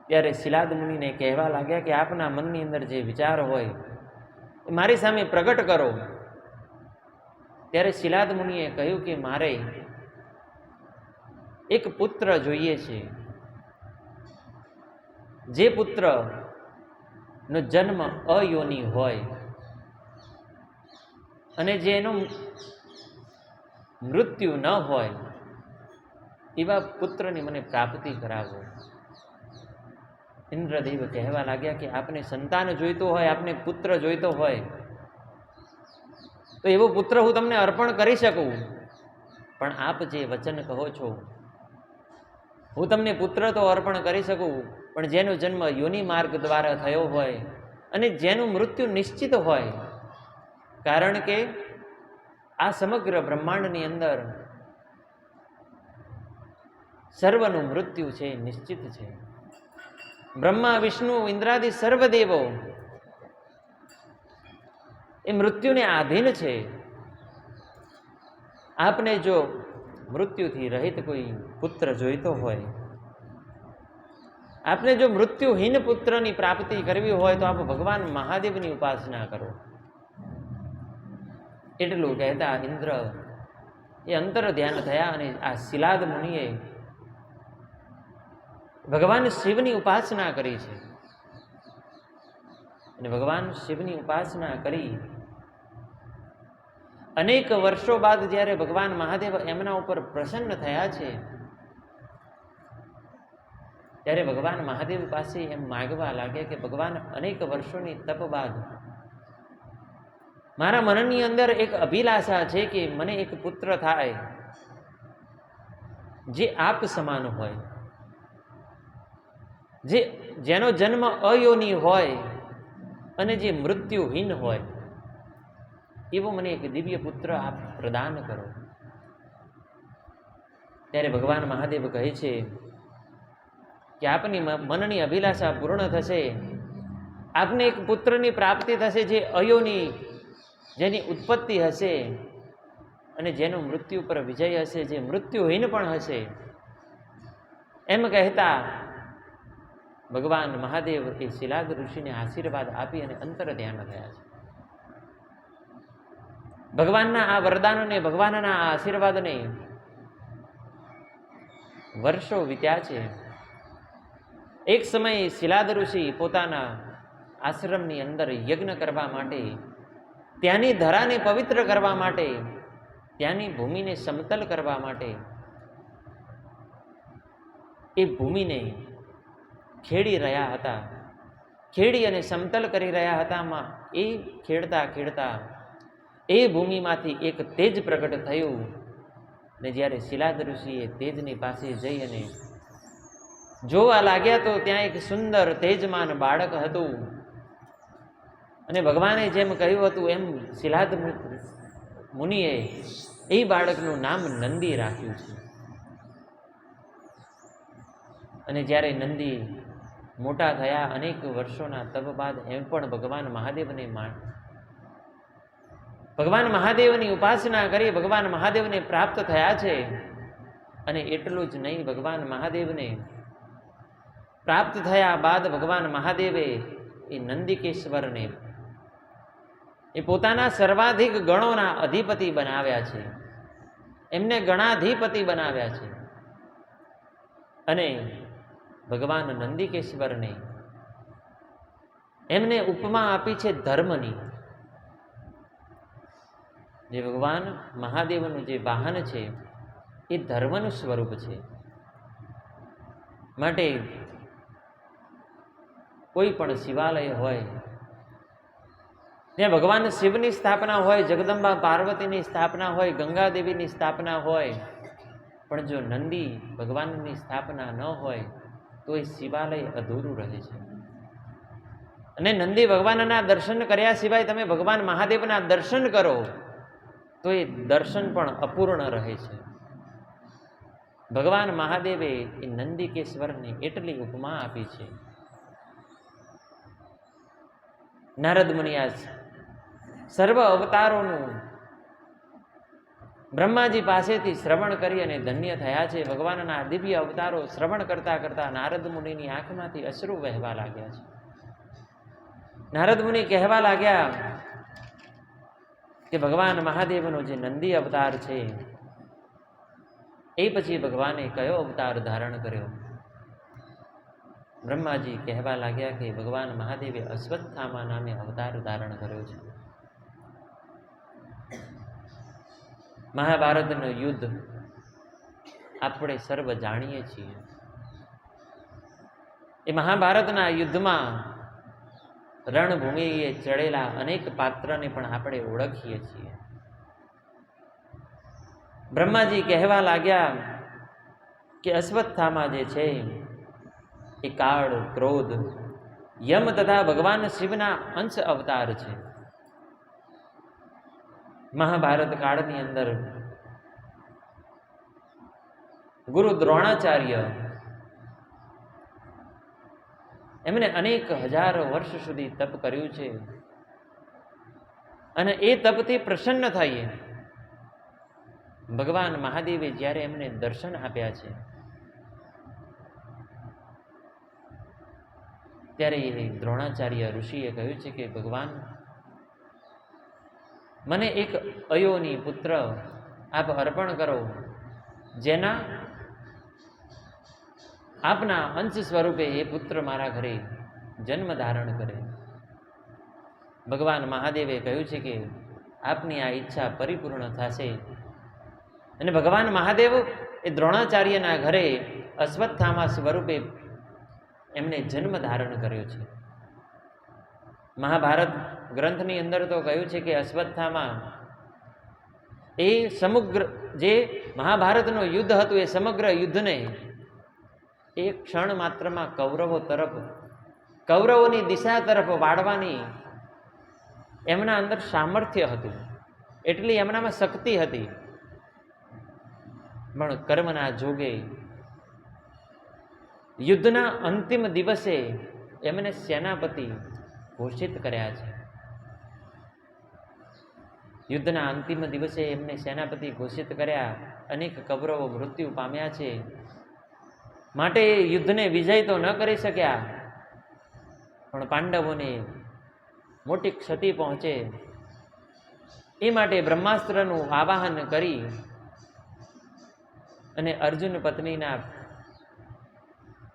ત્યારે શિલાદ મુનિને કહેવા લાગ્યા કે આપના મનની અંદર જે વિચાર હોય એ મારી સામે પ્રગટ કરો. ત્યારે શિલાદ મુનિએ કહ્યું કે મારે એક પુત્ર જોઈએ છે, જે પુત્રનો જન્મ અયોની હોય અને જેનો મૃત્યુ ન હોય એવા પુત્રની મને પ્રાપ્તિ કરાવો. ઇન્દ્રદેવ કહેવા લાગ્યા કે આપને સંતાન જોઈતો હોય, આપને પુત્ર જોઈતો હોય તો એવો પુત્ર હું તમને અર્પણ કરી શકું, પણ આપ જે વચન કહો છો હું તમને પુત્ર તો અર્પણ કરી શકું, પણ જેનો જન્મ યોનિ માર્ગ દ્વારા થયો હોય અને જેનું મૃત્યુ નિશ્ચિત હોય. કારણ કે આ સમગ્ર બ્રહ્માંડની અંદર સર્વનું મૃત્યુ છે, નિશ્ચિત છે. બ્રહ્મા, વિષ્ણુ, ઇન્દ્રાદિ સર્વદેવો એ મૃત્યુને આધીન છે. આપને જો મૃત્યુથી રહિત કોઈ પુત્ર જોઈતો હોય, આપને જો મૃત્યુહીન પુત્રની પ્રાપ્તિ કરવી હોય તો આપ ભગવાન મહાદેવની ઉપાસના કરો. એટલું કહેતા ઇન્દ્ર એ અંતર ધ્યાન થયા અને આ શિલાદ મુનિએ ભગવાન શિવની ઉપાસના કરી છે. અને ભગવાન શિવની ઉપાસના કરી અનેક વર્ષો બાદ જ્યારે ભગવાન મહાદેવ એમના ઉપર પ્રસન્ન થયા છે, ત્યારે ભગવાન મહાદેવ પાસે એમ માગવા લાગ્યા કે ભગવાન, અનેક વર્ષોની તપ બાદ મારા મનની અંદર એક અભિલાષા છે કે મને એક પુત્ર થાય જે આપ સમાન હોય, જેનો જન્મ અયોની હોય અને જે મૃત્યુહીન હોય, એવો મને એક દિવ્ય પુત્ર આપ પ્રદાન કરો. ત્યારે ભગવાન મહાદેવ કહે છે કે આપની મનની અભિલાષા પૂર્ણ થશે. આપને એક પુત્રની પ્રાપ્તિ થશે જે અયોની, જેની ઉત્પત્તિ હશે અને જેનો મૃત્યુ પર વિજય હશે, જે મૃત્યુહીન પણ હશે. એમ કહેતા ભગવાન મહાદેવ એ શિલાદ ઋષિને આશીર્વાદ આપી અને અંતર ધ્યાન થયા છે. ભગવાનના આ વરદાનને, ભગવાનના આ આશીર્વાદને વર્ષો વીત્યા છે. એક સમયે શિલાદ ઋષિ પોતાના આશ્રમની અંદર યજ્ઞ કરવા માટે, ત્યાંની ધરાને પવિત્ર કરવા માટે, ત્યાંની ભૂમિને સમતલ કરવા માટે એ ભૂમિને ખેડી રહ્યા હતા, ખેડી અને સમતલ કરી રહ્યા હતા. એ ખેડતા ખેડતા એ ભૂમિમાંથી એક તેજ પ્રગટ થયું. ને જ્યારે શિલાદ ઋષિએ તેજની પાસે જઈ અને જોવા લાગ્યા તો ત્યાં એક સુંદર તેજમાન બાળક હતું. અને ભગવાને જેમ કહ્યું હતું એમ શિલાદ મુનિએ એ બાળકનું નામ નંદી રાખ્યું છે. અને જ્યારે નંદી મોટા થયા, અનેક વર્ષોના તપ બાદ એમ પણ ભગવાન મહાદેવની ઉપાસના કરી ભગવાન મહાદેવને પ્રાપ્ત થયા છે. અને એટલું જ નહીં, ભગવાન મહાદેવને પ્રાપ્ત થયા બાદ ભગવાન મહાદેવે એ નંદિકેશ્વરને એ પોતાના સર્વાધિક ગણોના અધિપતિ બનાવ્યા છે, એમને ગણાધિપતિ બનાવ્યા છે. અને ભગવાન નંદિકેશ્વરને એમને ઉપમા આપી છે ધર્મની. જે ભગવાન મહાદેવનું જે વાહન છે એ ધર્મનું સ્વરૂપ છે. માટે કોઈ પણ શિવાલય હોય ત્યાં ભગવાન શિવની સ્થાપના હોય, જગદંબા પાર્વતીની સ્થાપના હોય, ગંગાદેવીની સ્થાપના હોય, પણ જો નંદી ભગવાનની સ્થાપના ન હોય તો એ શિવાલય અધૂરું રહે છે. અને નંદી ભગવાનના દર્શન કર્યા સિવાય તમે ભગવાન મહાદેવના દર્શન કરો તો એ દર્શન પણ અપૂર્ણ રહે છે. ભગવાન મહાદેવે એ નંદિકેશ્વરને એટલી ઉપમા આપી છે. નારદ મુનિએ સર્વ અવતારોનું બ્રહ્માજી પાસેથી શ્રવણ કરી અને ધન્ય થયા છે. ભગવાનના દિવ્ય અવતારો શ્રવણ કરતા કરતા નારદ મુનિની આંખમાંથી અશ્રુ વહેવા લાગ્યા છે. નારદ મુનિ કહેવા લાગ્યા કે ભગવાન મહાદેવનો જે નંદી અવતાર છે એ પછી ભગવાને કયો અવતાર ધારણ કર્યો? બ્રહ્માજી કહેવા લાગ્યા કે ભગવાન મહાદેવે અશ્વત્થામા નામે અવતાર ધારણ કર્યો છે. મહાભારતનું યુદ્ધ આપણે સર્વ જાણીએ છીએ. એ મહાભારતના યુદ્ધમાં રણભૂમિએ ચડેલા અનેક પાત્રને પણ આપણે ઓળખીએ છીએ. બ્રહ્માજી કહેવા લાગ્યા કે અશ્વત્થામા જે છે એ કાળ, ક્રોધ, યમ તથા ભગવાન શિવના અંશ અવતાર છે. મહાભારત કાળની અંદર ગુરુ દ્રોણાચાર્ય એમણે અનેક હજારો વર્ષ સુધી તપ કર્યું છે અને એ તપથી પ્રસન્ન થઈ ભગવાન મહાદેવે જ્યારે એમને દર્શન આપ્યા છે ત્યારે દ્રોણાચાર્ય ઋષિએ કહ્યું છે કે ભગવાન, મને એક અયોની પુત્ર આપ અર્પણ કરો, જેના આપના અંશ સ્વરૂપે એ પુત્ર મારા ઘરે જન્મ ધારણ કરે. ભગવાન મહાદેવે કહ્યું છે કે આપની આ ઈચ્છા પરિપૂર્ણ થશે. અને ભગવાન મહાદેવ એ દ્રોણાચાર્યના ઘરે અશ્વત્થામા સ્વરૂપે એમણે જન્મ ધારણ કર્યો છે. મહાભારત ગ્રંથની અંદર તો કહ્યું છે કે અશ્વત્થામા એ સમગ્ર જે મહાભારતનું યુદ્ધ હતું એ સમગ્ર યુદ્ધને એક ક્ષણ માત્રમાં કૌરવો તરફ, કૌરવોની દિશા તરફ વાળવાની એમના અંદર સામર્થ્ય હતું, એટલી એમનામાં શક્તિ હતી. પણ કર્મના જોગે યુદ્ધના અંતિમ દિવસે એમને સેનાપતિ ઘોષિત કર્યા છે. યુદ્ધના અંતિમ દિવસે એમને સેનાપતિ ઘોષિત કર્યા. અનેક કૌરવો મૃત્યુ પામ્યા છે, માટે યુદ્ધને વિજય તો ન કરી શક્યા, પણ પાંડવોને મોટી ક્ષતિ પહોંચે એ માટે બ્રહ્માસ્ત્રનું આવાહન કરી અને અર્જુન પત્નીના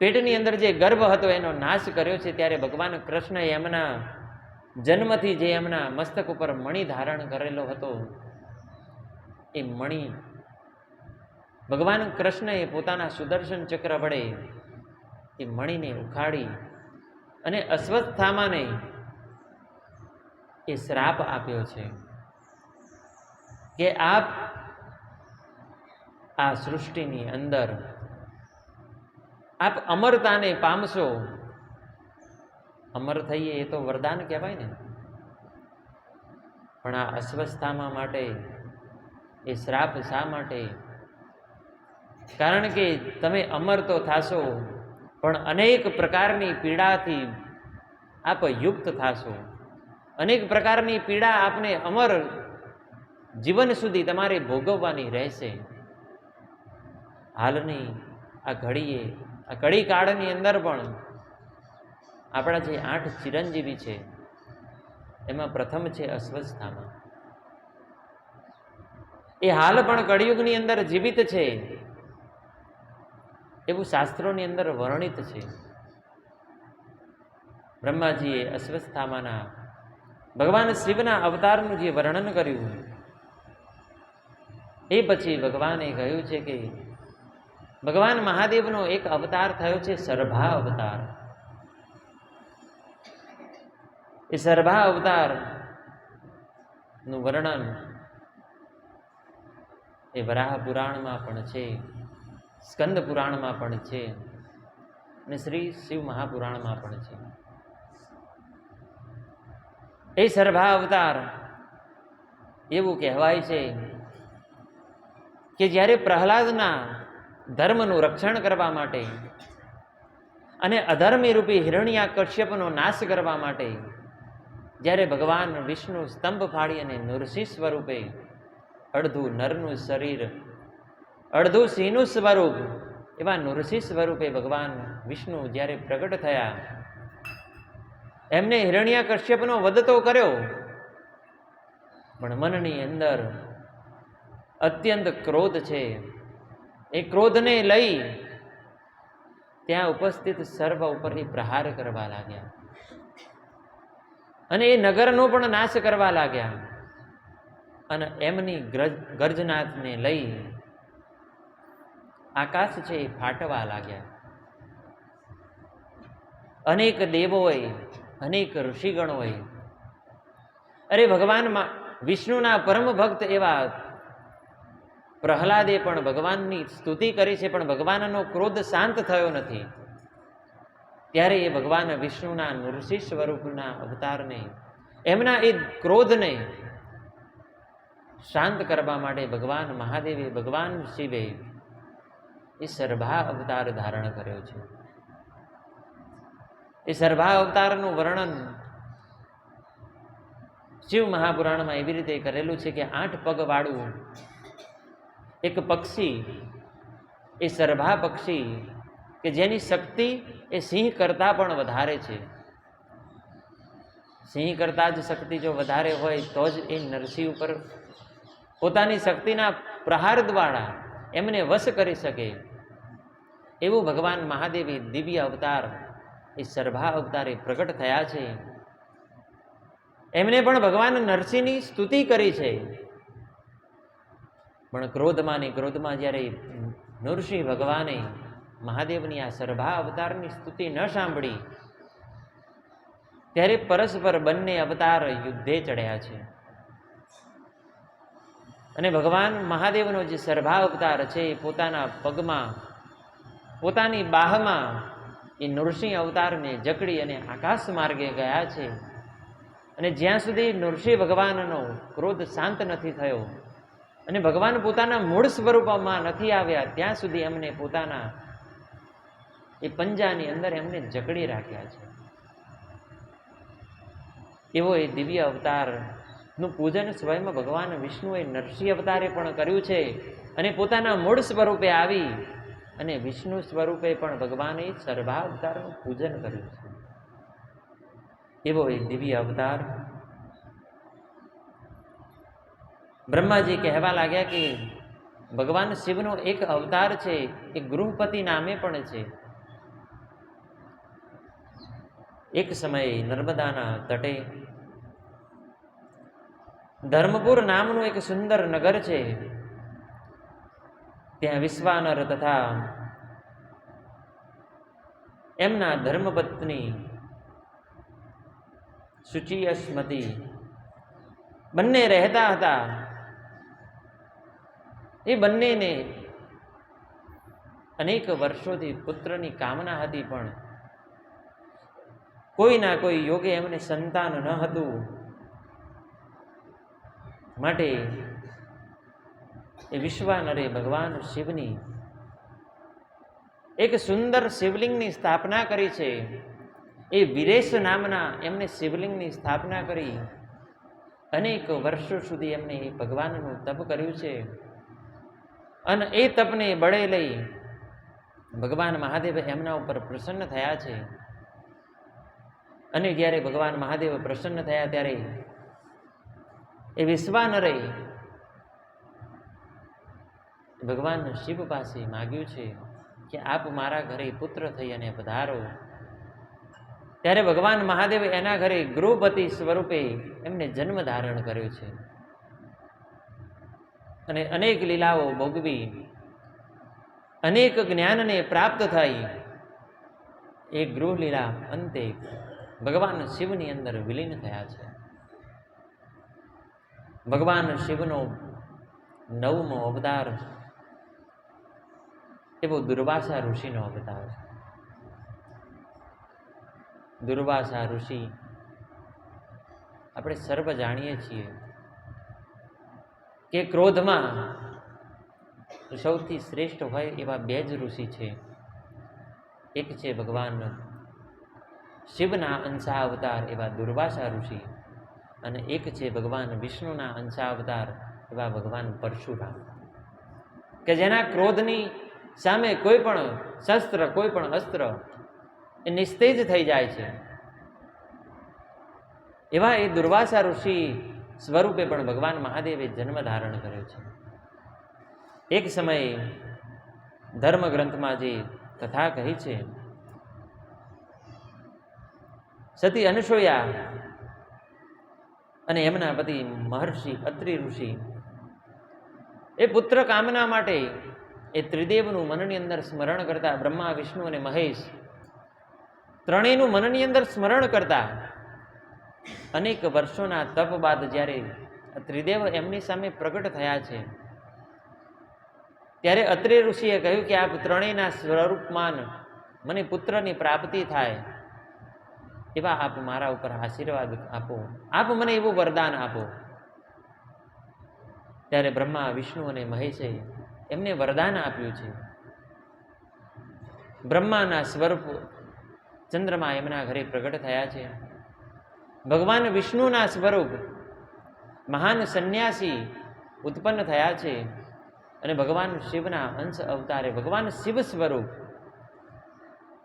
પેટની અંદર જે ગર્ભ હતો એનો નાશ કર્યો છે. ત્યારે ભગવાન કૃષ્ણએ એમના જન્મથી જે એમના મસ્તક ઉપર મણિ ધારણ કરેલો હતો એ મણિ ભગવાન કૃષ્ણએ પોતાના સુદર્શન ચક્ર વડે એ મણિને ઉખાડી અને અશ્વત્થામાને એ શ્રાપ આપ્યો છે કે આપ આ સૃષ્ટિની અંદર આપ અમરતાને પામશો. અમર થઈએ એ તો વરદાન કહેવાય ને, પણ આ અશ્વત્થામા માટે એ શ્રાપ શા માટે? કારણ કે તમે અમર તો થાશો, પણ અનેક પ્રકારની પીડાથી આપ યુક્ત થાશો. અનેક પ્રકારની પીડા આપને અમર જીવન સુધી તમારે ભોગવવાની રહેશે. હાલની આ ઘડીએ, આ કડી કાળની અંદર પણ આપણા જે 8 ચિરંજીવી છે એમાં પ્રથમ છે અસ્વસ્થામાં. એ હાલ પણ કળિયુગની અંદર જીવિત છે એવું શાસ્ત્રોની અંદર વર્ણિત છે. બ્રહ્માજીએ અસ્વસ્થામાના ભગવાન શિવના અવતારનું જે વર્ણન કર્યું એ પછી ભગવાને કહ્યું છે કે ભગવાન મહાદેવનો એક અવતાર થયો છે સર્ભા અવતાર. એ સર્ભા અવતાર નું વર્ણન એ વરાહ પુરાણમાં પણ છે, સ્કંદ પુરાણમાં પણ છે અને શ્રી શિવ મહાપુરાણમાં પણ છે. એ સર્ભા અવતાર એવું કહેવાય છે કે જ્યારે પ્રહલાદના ધર્મનું રક્ષણ કરવા માટે અને અધર્મી રૂપી હિરણ્યાકશ્યપનો નાશ કરવા માટે જ્યારે ભગવાન વિષ્ણુ સ્તંભ ફાડી અને નૃસિંહ સ્વરૂપે અડધું નરનું શરીર અડધું સિંહનું સ્વરૂપ એવા નૃસિંહ સ્વરૂપે ભગવાન વિષ્ણુ જ્યારે પ્રગટ થયા, એમને હિરણ્યાકશ્યપનો વધ તો કર્યો પણ મનની અંદર અત્યંત ક્રોધ છે. એ ક્રોધને લઈ ત્યાં ઉપસ્થિત સર્વ ઉપર એ પ્રહાર કરવા લાગ્યા અને એ નગરનો પણ નાશ કરવા લાગ્યા અને એમની ગર્જનાથને લઈ આકાશ છે એ ફાટવા લાગ્યા. અનેક દેવોએ, અનેક ઋષિગણોએ, અરે ભગવાન વિષ્ણુના પરમ ભક્ત એવા પ્રહલાદે પણ ભગવાનની સ્તુતિ કરી છે, પણ ભગવાનનો ક્રોધ શાંત થયો નથી. ત્યારે એ ભગવાન વિષ્ણુના નૃસિંહ સ્વરૂપના અવતારને, એમના એ ક્રોધને શાંત કરવા માટે ભગવાન મહાદેવે, ભગવાન શિવે એ સર્ભા અવતાર ધારણ કર્યો છે. એ સર્ભા અવતારનું વર્ણન શિવ મહાપુરાણમાં એવી રીતે કરેલું છે કે 8 પગ વાળું એક પક્ષી, એ સર્ભા પક્ષી કે જેની શક્તિ એ સિંહ કરતાં પણ વધારે છે. સિંહ કરતાં જ શક્તિ જો વધારે હોય તો જ એ નરસિંહ ઉપર પોતાની શક્તિના પ્રહાર દ્વારા એમને વશ કરી શકે. એવું ભગવાન મહાદેવે દિવ્ય અવતાર એ સર્ભા અવતારે પ્રગટ થયા છે. એમને પણ ભગવાન નરસિંહની સ્તુતિ કરી છે, પણ ક્રોધમાં ને ક્રોધમાં જ્યારે નૃસિંહ ભગવાને મહાદેવની આ સર્ભા અવતારની સ્તુતિ ન સાંભળી ત્યારે પરસ્પર બંને અવતાર યુદ્ધે ચડ્યા છે. અને ભગવાન મહાદેવનો જે સર્ભા અવતાર છે એ પોતાના પગમાં, પોતાની બાહમાં એ નૃસિંહ અવતારને જકડી અને આકાશ માર્ગે ગયા છે. અને જ્યાં સુધી નૃસિંહ ભગવાનનો ક્રોધ શાંત નથી થયો અને ભગવાન પોતાના મૂળ સ્વરૂપમાં નથી આવ્યા ત્યાં સુધી એમને પોતાના એ પંજાની અંદર એમને જકડી રાખ્યા છે. એવો એ દિવ્ય અવતારનું પૂજન સ્વયં ભગવાન વિષ્ણુએ નરસિંહ અવતારે પણ કર્યું છે અને પોતાના મૂળ સ્વરૂપે આવી અને વિષ્ણુ સ્વરૂપે પણ ભગવાને સર્ભા અવતારનું પૂજન કર્યું છે. એવો એ દિવ્ય અવતાર બ્રહ્માજી કહેવા લાગ્યા કે ભગવાન શિવનો એક અવતાર છે એ ગૃહપતિ નામે પણ છે. એક સમયે નર્મદાના તટે ધર્મપુર નામનું એક સુંદર નગર છે. ત્યાં વિશ્વાનર તથા એમના ધર્મપત્ની શુચિયસ્મતી બંને રહેતા હતા. એ બંનેને અનેક વર્ષોથી પુત્રની કામના હતી, પણ કોઈના કોઈ યોગે એમને સંતાન ન હતું. માટે એ વિશ્વાનરે ભગવાન શિવની એક સુંદર શિવલિંગની સ્થાપના કરી છે. એ વીરેશ નામના એમને શિવલિંગની સ્થાપના કરી અનેક વર્ષો સુધી એમને એ ભગવાનનું તપ કર્યું છે. અને એ તપને બળે લઈ ભગવાન મહાદેવ એમના ઉપર પ્રસન્ન થયા છે અને જ્યારે ભગવાન મહાદેવ પ્રસન્ન થયા ત્યારે એ વિશ્વાનરે ભગવાન શિવ પાસે માગ્યું છે કે આપ મારા ઘરે પુત્ર થઈ અને પધારો. ત્યારે ભગવાન મહાદેવે એના ઘરે ગૃહપતિ સ્વરૂપે એમને જન્મ ધારણ કર્યો છે અને અનેક લીલાઓ ભોગવી અનેક જ્ઞાનને પ્રાપ્ત થઈ. એ ગૃહ લીલા અંતે ભગવાન શિવની અંદર વિલીન થયા છે. ભગવાન શિવનો 9મો અવતાર એવો દુર્વાસા ઋષિનો અવતાર. દુર્વાસા ઋષિ આપણે સર્વ જાણીએ છીએ કે ક્રોધમાં સૌથી શ્રેષ્ઠ હોય એવા 2 જ ઋષિ છે. એક છે ભગવાન શિવના અંશા અવતાર એવા દુર્વાસા ઋષિ અને એક છે ભગવાન વિષ્ણુના અંશા અવતાર એવા ભગવાન પરશુરામ, કે જેના ક્રોધની સામે કોઈ પણ શસ્ત્ર કોઈ પણ અસ્ત્ર એ નિસ્તેજ થઈ જાય છે. એવા એ દુર્વાસા ઋષિ સ્વરૂપે પણ ભગવાન મહાદેવે જન્મ ધારણ કર્યો છે. એક સમયે ધર્મ ગ્રંથમાં જે કથા કહી છે, સતી અનસૂયા અને એમના પતિ મહર્ષિ અત્રિ ઋષિ એ પુત્ર કામના માટે એ ત્રિદેવનું મનની અંદર સ્મરણ કરતા, બ્રહ્મા વિષ્ણુ અને મહેશ ત્રણેયનું મનની અંદર સ્મરણ કરતા અનેક વર્ષોના તપ બાદ જ્યારે ત્રિદેવ એમની સામે પ્રગટ થયા છે ત્યારે અત્રિ ઋષિએ કહ્યું કે આપ ત્રણેયના સ્વરૂપમાન મને પુત્રની પ્રાપ્તિ થાય એવા આપ મારા ઉપર આશીર્વાદ આપો, આપ મને એવું વરદાન આપો. ત્યારે બ્રહ્મા વિષ્ણુ અને મહેશે એમને વરદાન આપ્યું છે. બ્રહ્માના સ્વરૂપ ચંદ્રમા એમના ઘરે પ્રગટ થયા છે. ભગવાન વિષ્ણુના સ્વરૂપ મહાન સંન્યાસી ઉત્પન્ન થયા છે અને ભગવાન શિવના અંશ અવતારે ભગવાન શિવ સ્વરૂપ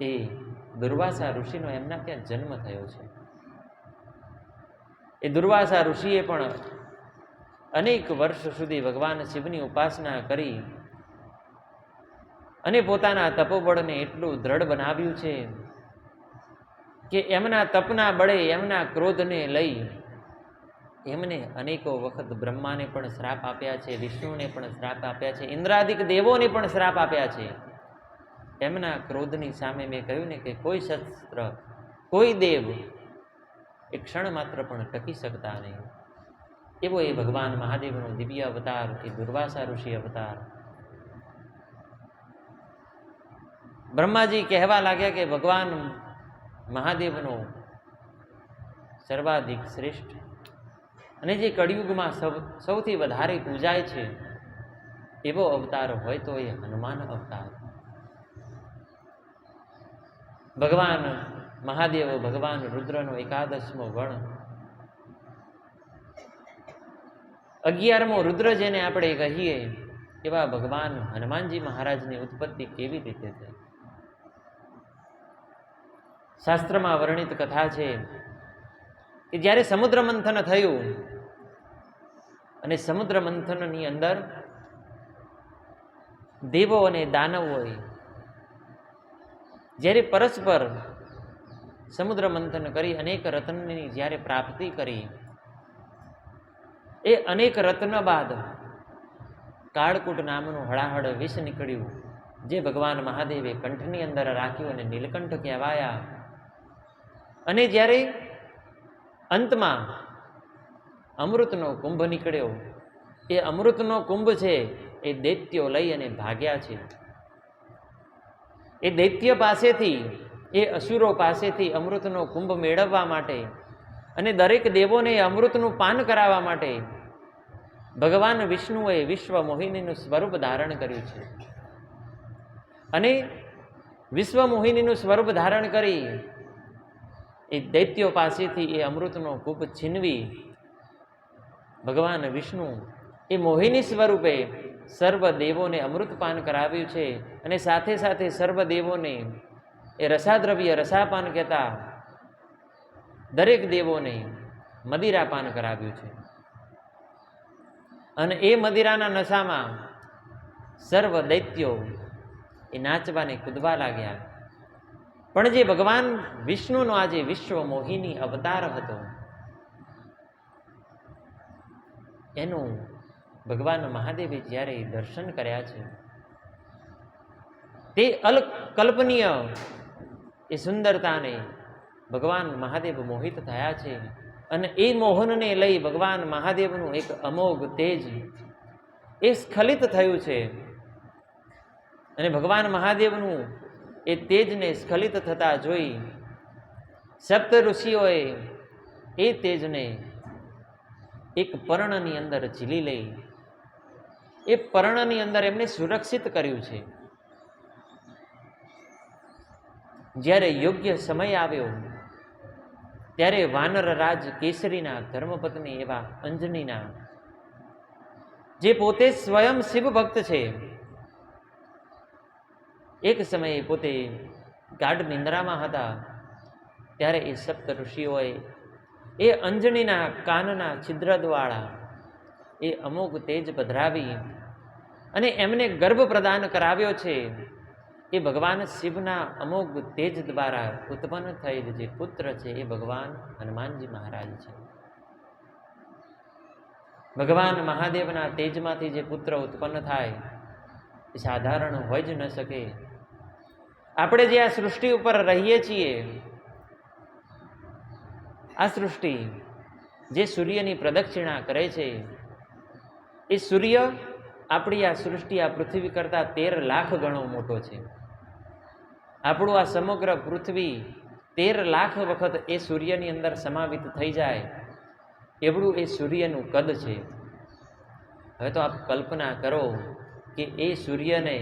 એ દુર્વાસા ઋષિનો એમના ત્યાં જન્મ થયો છે. એ દુર્વાસા ઋષિએ પણ અનેક વર્ષ સુધી ભગવાન શિવની ઉપાસના કરી અને પોતાના તપોબળને એટલું દ્રઢ બનાવ્યું છે કે એમના તપના બળે એમના ક્રોધને લઈ એમને અનેકો વખત બ્રહ્માને પણ શ્રાપ આપ્યા છે, વિષ્ણુને પણ શ્રાપ આપ્યા છે, ઇન્દ્રાદિક દેવોને પણ શ્રાપ આપ્યા છે. એમના ક્રોધની સામે મેં કહ્યું ને કે કોઈ શસ્ત્ર કોઈ દેવ એક ક્ષણ માત્ર પણ ટકી શકતા નહીં. એવો એ ભગવાન મહાદેવનો દિવ્ય અવતાર એ દુર્વાસા ઋષિ અવતાર. બ્રહ્માજી કહેવા લાગ્યા કે ભગવાન મહાદેવનો સર્વાધિક શ્રેષ્ઠ અને જે કળિયુગમાં સૌથી વધારે પૂજાય છે એવો અવતાર હોય તો એ હનુમાન અવતાર. ભગવાન મહાદેવ ભગવાન રુદ્રનો 11મો ગણ, 11મો રુદ્ર જેને આપણે કહીએ એવા ભગવાન હનુમાનજી મહારાજની ઉત્પત્તિ કેવી રીતે થઈ? શાસ્ત્રમાં વર્ણિત કથા છે કે જ્યારે સમુદ્ર મંથન થયું અને સમુદ્ર મંથનની અંદર દેવો અને દાનવોએ જ્યારે પરસ્પર સમુદ્ર મંથન કરી અનેક રત્નની જ્યારે પ્રાપ્તિ કરી, એ અનેક રત્ન બાદ કાળકૂટ નામનું હળાહળ વિષ નીકળ્યું, જે ભગવાન મહાદેવે કંઠની અંદર રાખ્યું અને નીલકંઠ કહેવાયા. અને જ્યારે અંતમાં અમૃતનો કુંભ નીકળ્યો, એ અમૃતનો કુંભ છે એ દૈત્યો લઈ અને ભાગ્યા છે. એ દૈત્ય પાસેથી એ અસુરો પાસેથી અમૃતનો કુંભ મેળવવા માટે અને દરેક દેવોને અમૃતનું પાન કરાવવા માટે ભગવાન વિષ્ણુએ વિશ્વ મોહિનીનું સ્વરૂપ ધારણ કર્યું છે. અને વિશ્વ મોહિનીનું સ્વરૂપ ધારણ કરી એ દૈત્યો પાસેથી એ અમૃતનો કૂપ છીનવી ભગવાન વિષ્ણુ એ મોહિની સ્વરૂપે સર્વ દેવોને અમૃતપાન કરાવ્યું છે. અને સાથે સાથે સર્વ દેવોને એ રસાદ્રવ્ય રસાપાન કહેતા દરેક દેવોને મદિરાપાન કરાવ્યું છે. અને એ મદિરાના નશામાં સર્વ દૈત્યો એ નાચવાને કૂદવા લાગ્યા. પણ જે ભગવાન વિષ્ણુનો આજે વિશ્વ મોહિની અવતાર હતો, એનું ભગવાન મહાદેવે જ્યારે દર્શન કર્યા છે, તે અકલ્પનીય એ સુંદરતાને ભગવાન મહાદેવ મોહિત થયા છે. અને એ મોહનને લઈ ભગવાન મહાદેવનું એક અમોઘ તેજ એ સ્ખલિત થયું છે. અને ભગવાન મહાદેવનું એ તેજને સ્ખલિત થતા જોઈ સપ્ત ઋષિઓએ એ તેજને એક પર્ણની અંદર ઝીલી લઈ એ પર્ણની અંદર એમને સુરક્ષિત કર્યું છે. જ્યારે યોગ્ય સમય આવ્યો ત્યારે વાનર રાજ કેસરીના ધર્મપત્ની એવા અંજનીના, જે પોતે સ્વયં શિવ ભક્ત છે, એક સમયે પોતે ગાઢ નિંદ્રામાં હતા, ત્યારે એ સપ્ત ઋષિઓએ એ અંજનીના કાનના છિદ્ર દ્વારા એ અમોઘ તેજ પધરાવી અને એમને ગર્ભ પ્રદાન કરાવ્યો છે. એ ભગવાન શિવના અમોઘ તેજ દ્વારા ઉત્પન્ન થયેલ જે પુત્ર છે એ ભગવાન હનુમાનજી મહારાજ છે. ભગવાન મહાદેવના તેજમાંથી જે પુત્ર ઉત્પન્ન થાય એ સાધારણ હોય જ ન શકે. આપણે જે આ સૃષ્ટિ ઉપર રહીએ છીએ, આ સૃષ્ટિ જે સૂર્યની પ્રદક્ષિણા કરે છે, એ સૂર્ય આપણી આ સૃષ્ટિ આ પૃથ્વી કરતાં 13 લાખ ગણો મોટો છે. આપણું આ સમગ્ર પૃથ્વી 13 લાખ વખત એ સૂર્યની અંદર સમાવિત થઈ જાય એવડું એ સૂર્યનું કદ છે. હવે તો આપ કલ્પના કરો કે એ સૂર્યને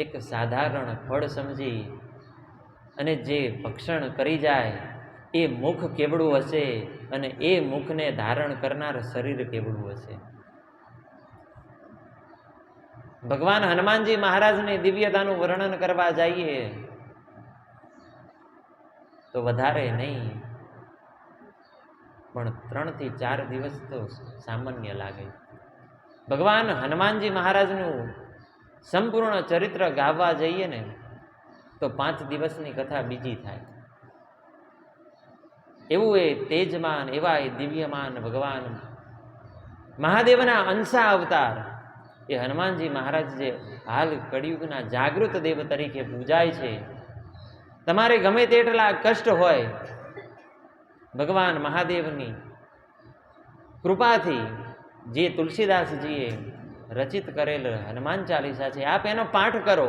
એક સાધારણ ફળ સમજી અને જે ભક્ષણ કરી જાય એ મુખ કેવડું હશે, અને એ મુખને ધારણ કરનાર શરીર કેવડું હશે. ભગવાન હનુમાનજી મહારાજની દિવ્યતાનું વર્ણન કરવા જઈએ તો વધારે નહીં, પણ 3 થી 4 દિવસ તો સામાન્ય લાગે. ભગવાન હનુમાનજી મહારાજનું સંપૂર્ણ ચરિત્ર ગાવા જઈએ ને તો 5 દિવસની કથા બીજી થાય. એવું એ તેજમાન, એવા એ દિવ્યમાન ભગવાન મહાદેવના અંશા અવતાર એ હનુમાનજી મહારાજ જે હાલ કળિયુગના જાગૃત દેવ તરીકે પૂજાય છે. તમારે ગમે તેટલા કષ્ટ હોય, ભગવાન મહાદેવની કૃપાથી જે તુલસીદાસજીએ રચિત કરેલ હનુમાન ચાલીસા છે, આપ એનો પાઠ કરો,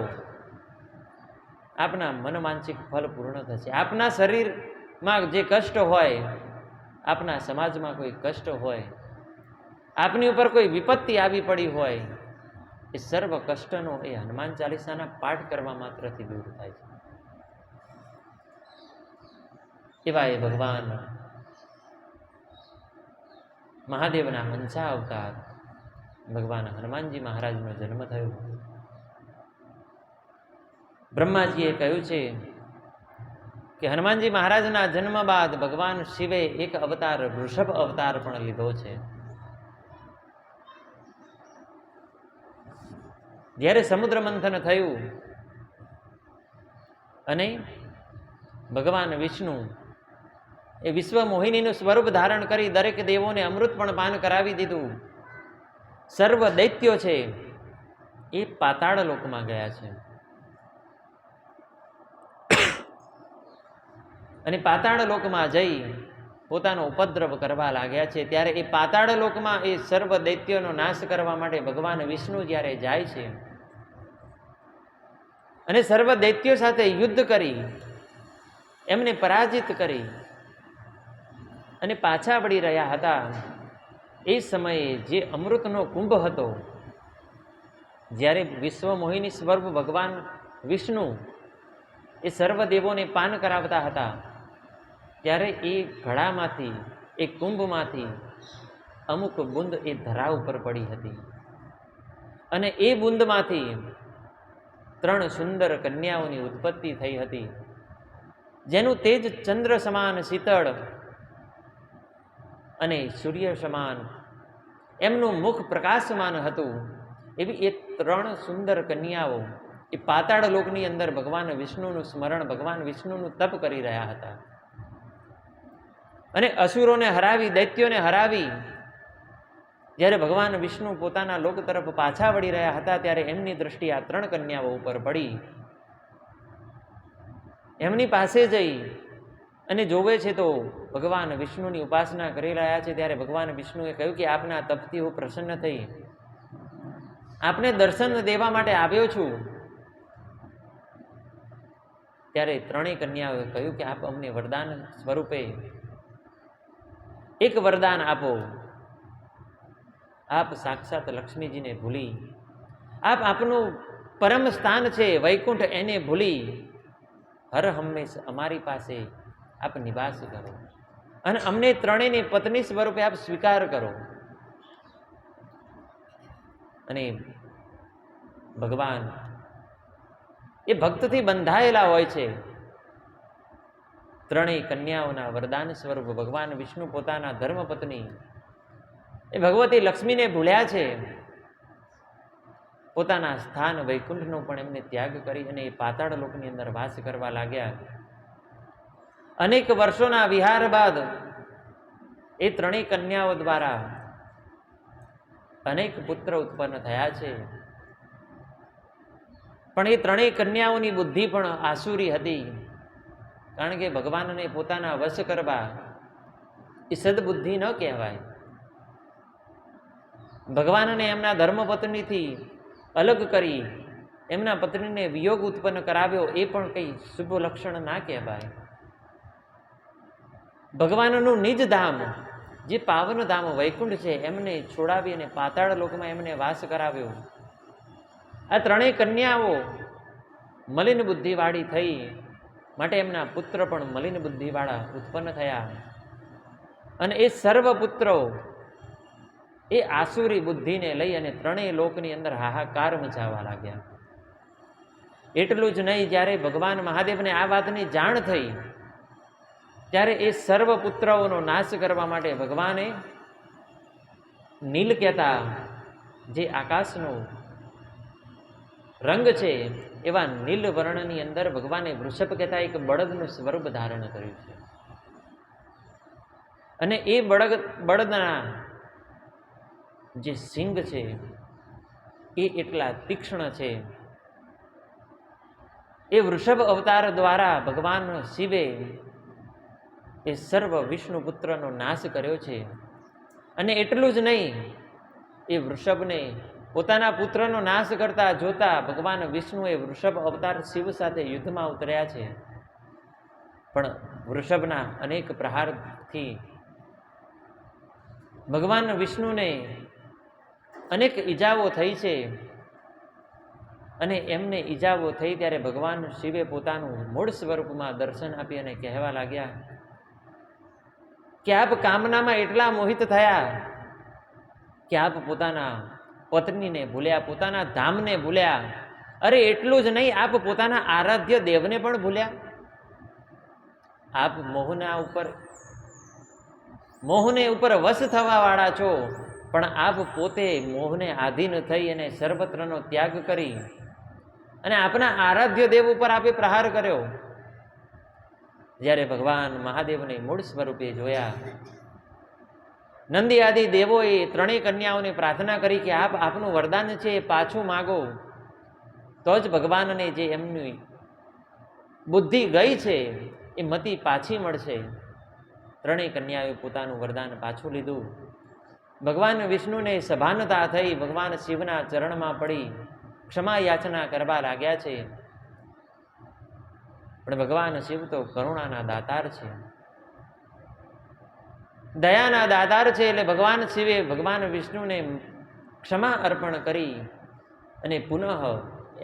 આપના મનોમાનસિક ફલ પૂર્ણ થશે. આપના શરીરમાં જે કષ્ટ હોય, આપના સમાજમાં કોઈ કષ્ટ હોય, આપની ઉપર કોઈ વિપત્તિ આવી પડી હોય, એ સર્વ કષ્ટનો એ હનુમાન ચાલીસાના પાઠ કરવા માત્રથી દૂર થાય છે. એવા એ ભગવાન મહાદેવના અંશા અવતાર ભગવાન હનુમાનજી મહારાજનો જન્મ થયો. બ્રહ્માજીએ કહ્યું છે કે હનુમાનજી મહારાજના જન્મ બાદ ભગવાન શિવે એક અવતાર વૃષભ અવતાર પણ લીધો છે. જ્યારે સમુદ્ર મંથન થયું અને ભગવાન વિષ્ણુ એ વિશ્વ મોહિનીનું સ્વરૂપ ધારણ કરી દરેક દેવોને અમૃત પણ પાન કરાવી દીધું. સર્વ દૈત્યો છે એ પાતાળ લોકમાં ગયા છે, અને પાતાળ લોકમાં જઈ પોતાનો ઉપદ્રવ કરવા લાગ્યા છે. ત્યારે એ પાતાળ લોકમાં એ સર્વ દૈત્યોનો નાશ કરવા માટે ભગવાન વિષ્ણુ જ્યારે જાય છે અને સર્વ દૈત્યો સાથે યુદ્ધ કરી એમને પરાજિત કરી અને પાછા વળી રહ્યા હતા, એ સમયે જે અમૃતનો કુંભ હતો, જ્યારે વિશ્વ મોહિની સ્વરૂપ ભગવાન વિષ્ણુ એ સર્વ દેવોને પાન કરાવતા હતા, ત્યારે એ ઘડામાંથી, એ કુંભમાંથી અમુક બુંદ એ ધરા ઉપર પડી હતી, અને એ બુંદમાંથી 3 સુંદર કન્યાઓની ઉત્પત્તિ થઈ હતી, જેનું તેજ ચંદ્ર સમાન શીતળ અને સૂર્ય સમાન એમનું મુખ પ્રકાશમાન હતું. એવી એ 3 સુંદર કન્યાઓ એ પાતાળ લોકની અંદર ભગવાન વિષ્ણુનું સ્મરણ, ભગવાન વિષ્ણુનું તપ કરી રહ્યા હતા. અને અસુરોને હરાવી, દૈત્યોને હરાવી જ્યારે ભગવાન વિષ્ણુ પોતાના લોક તરફ પાછા વળી રહ્યા હતા, ત્યારે એમની દ્રષ્ટિ આ 3 કન્યાઓ ઉપર પડી. એમની પાસે જઈ અને જોવે છે તો ભગવાન વિષ્ણુની ઉપાસના કરી રહ્યા છે. ત્યારે ભગવાન વિષ્ણુએ કહ્યું કે આપના તપથી હું પ્રસન્ન થઈ આપને દર્શન દેવા માટે આવ્યો છું. ત્યારે 3 કન્યાઓએ કહ્યું કે આપ અમને વરદાન સ્વરૂપે એક વરદાન આપો. આપ સાક્ષાત લક્ષ્મીજીને ભૂલી, આપનું પરમ સ્થાન છે વૈકુંઠ, એને ભૂલી હર હંમેશ અમારી પાસે આપ નિવાસ કરો અને અમને 3ની પત્ની સ્વરૂપે આપ સ્વીકાર કરો. અને ભગવાન એ ભક્તથી બંધાયેલા હોય છે. 3 કન્યાઓના વરદાન સ્વરૂપ ભગવાન વિષ્ણુ પોતાના ધર્મપત્ની એ ભગવતી લક્ષ્મીને ભૂલ્યા છે. પોતાના સ્થાન વૈકુંઠનો પણ એમને ત્યાગ કરી અને એ પાતાળ લોકની અંદર વાસ કરવા લાગ્યા. અનેક વર્ષોના વિહાર બાદ એ 3 કન્યાઓ દ્વારા અનેક પુત્ર ઉત્પન્ન થયા છે. પણ એ 3 કન્યાઓની બુદ્ધિ પણ આસુરી હતી, કારણ કે ભગવાનને પોતાના વશ કરવા એ સદબુદ્ધિ ન કહેવાય. ભગવાનને એમના ધર્મપત્નીથી અલગ કરી એમના પત્નીને વિયોગ ઉત્પન્ન કરાવ્યો, એ પણ કંઈ શુભ લક્ષણ ના કહેવાય. ભગવાનનું નિજ ધામ, જે પાવન ધામ વૈકુંઠ છે, એમને છોડાવી અને પાતાળ લોકમાં એમને વાસ કરાવ્યો. આ 3 કન્યાઓ મલિન બુદ્ધિવાળી થઈ, માટે એમના પુત્ર પણ મલિન બુદ્ધિવાળા ઉત્પન્ન થયા. અને એ સર્વ પુત્રો એ આસુરી બુદ્ધિને લઈ અને 3 લોકની અંદર હાહાકાર મચાવવા લાગ્યા. એટલું જ નહીં, જ્યારે ભગવાન મહાદેવને આ વાતની જાણ થઈ, ત્યારે એ સર્વ પુત્રોનો નાશ કરવા માટે ભગવાને નીલ કહેતા, જે આકાશનો રંગ છે, એવા નીલ વર્ણની અંદર ભગવાને વૃષભ કહેતા એક બળદનું સ્વરૂપ ધારણ કર્યું છે. અને એ બળદના જે સિંગ છે એ એટલા તીક્ષ્ણ છે. એ વૃષભ અવતાર દ્વારા ભગવાન શિવે એ સર્વ વિષ્ણુ પુત્રનો નાશ કર્યો છે. અને એટલું જ નહીં, એ વૃષભને પોતાના પુત્રનો નાશ કરતા જોતા ભગવાન વિષ્ણુએ વૃષભ અવતાર શિવ સાથે યુદ્ધમાં ઉતર્યા છે. પણ વૃષભના અનેક પ્રહારથી ભગવાન વિષ્ણુને અનેક ઈજાઓ થઈ છે. અને એમને ઈજાઓ થઈ ત્યારે ભગવાન શિવે પોતાનું મૂળ સ્વરૂપમાં દર્શન આપી અને કહેવા લાગ્યા કે આપ કામનામાં એટલા મોહિત થયા કે આપ પોતાના પત્નીને ભૂલ્યા, પોતાના ધામને ભૂલ્યા. અરે એટલું જ નહીં, આપ પોતાના આરાધ્ય દેવને પણ ભૂલ્યા. આપ મોહને ઉપર વશ થવા વાળા છો, પણ આપ પોતે મોહને આધીન થઈ અને સર્વત્રનો ત્યાગ કરી અને આપના આરાધ્ય દેવ ઉપર આપે પ્રહાર કર્યો. જ્યારે ભગવાન મહાદેવને મૂળ સ્વરૂપે જોયા, નંદી આદિ દેવોએ 3 કન્યાઓને પ્રાર્થના કરી કે આપનું વરદાન છે એ પાછું માગો, તો જ ભગવાનને જે એમની બુદ્ધિ ગઈ છે એ મતિ પાછી મળશે. 3 કન્યાઓએ પોતાનું વરદાન પાછું લીધું. ભગવાન વિષ્ણુને સભાનતા થઈ, ભગવાન શિવના ચરણમાં પડી ક્ષમા યાચના કરવા લાગ્યા છે. પણ ભગવાન શિવ તો કરુણાના દાતાર છે, દયાના દાતાર છે. એટલે ભગવાન શિવે ભગવાન વિષ્ણુને ક્ષમા અર્પણ કરી અને પુનઃ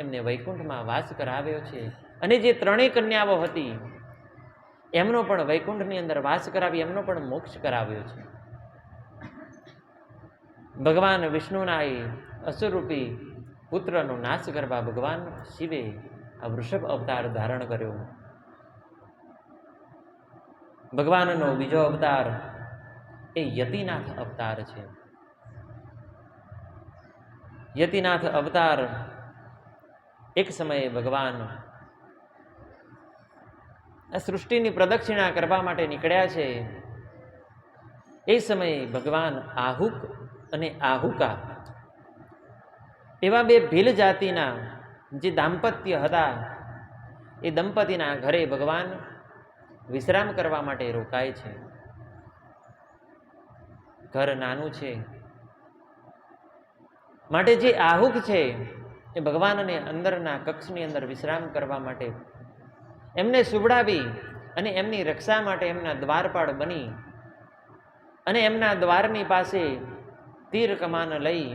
એમને વૈકુંઠમાં વાસ કરાવ્યો છે. અને જે 3 કન્યાઓ હતી એમનો પણ વૈકુંઠની અંદર વાસ કરાવી, એમનો પણ મોક્ષ કરાવ્યો છે. ભગવાન વિષ્ણુના એ અસુરરૂપી પુત્રનો નાશ કરવા ભગવાન શિવે આ વૃષભ અવતાર ધારણ કર્યો. ભગવાનનો બીજો અવતાર એ યતિનાથ અવતાર છે. યતિનાથ અવતાર એક સમયે ભગવાન આ સૃષ્ટિની પ્રદક્ષિણા કરવા માટે નીકળ્યા છે. એ સમયે ભગવાન આહુક અને આહુકા એવા બે ભીલ જાતિના જે દાંપત્ય હતા, એ દંપતીના ઘરે ભગવાન વિશ્રામ કરવા માટે રોકાય છે. ઘર નાનું છે માટે જે આહુક છે એ ભગવાનને અંદરના કક્ષની અંદર વિશ્રામ કરવા માટે એમને સુવડાવી અને એમની રક્ષા માટે એમના દ્વારપાળ બની અને એમના દ્વારની પાસે તીર કમાન લઈ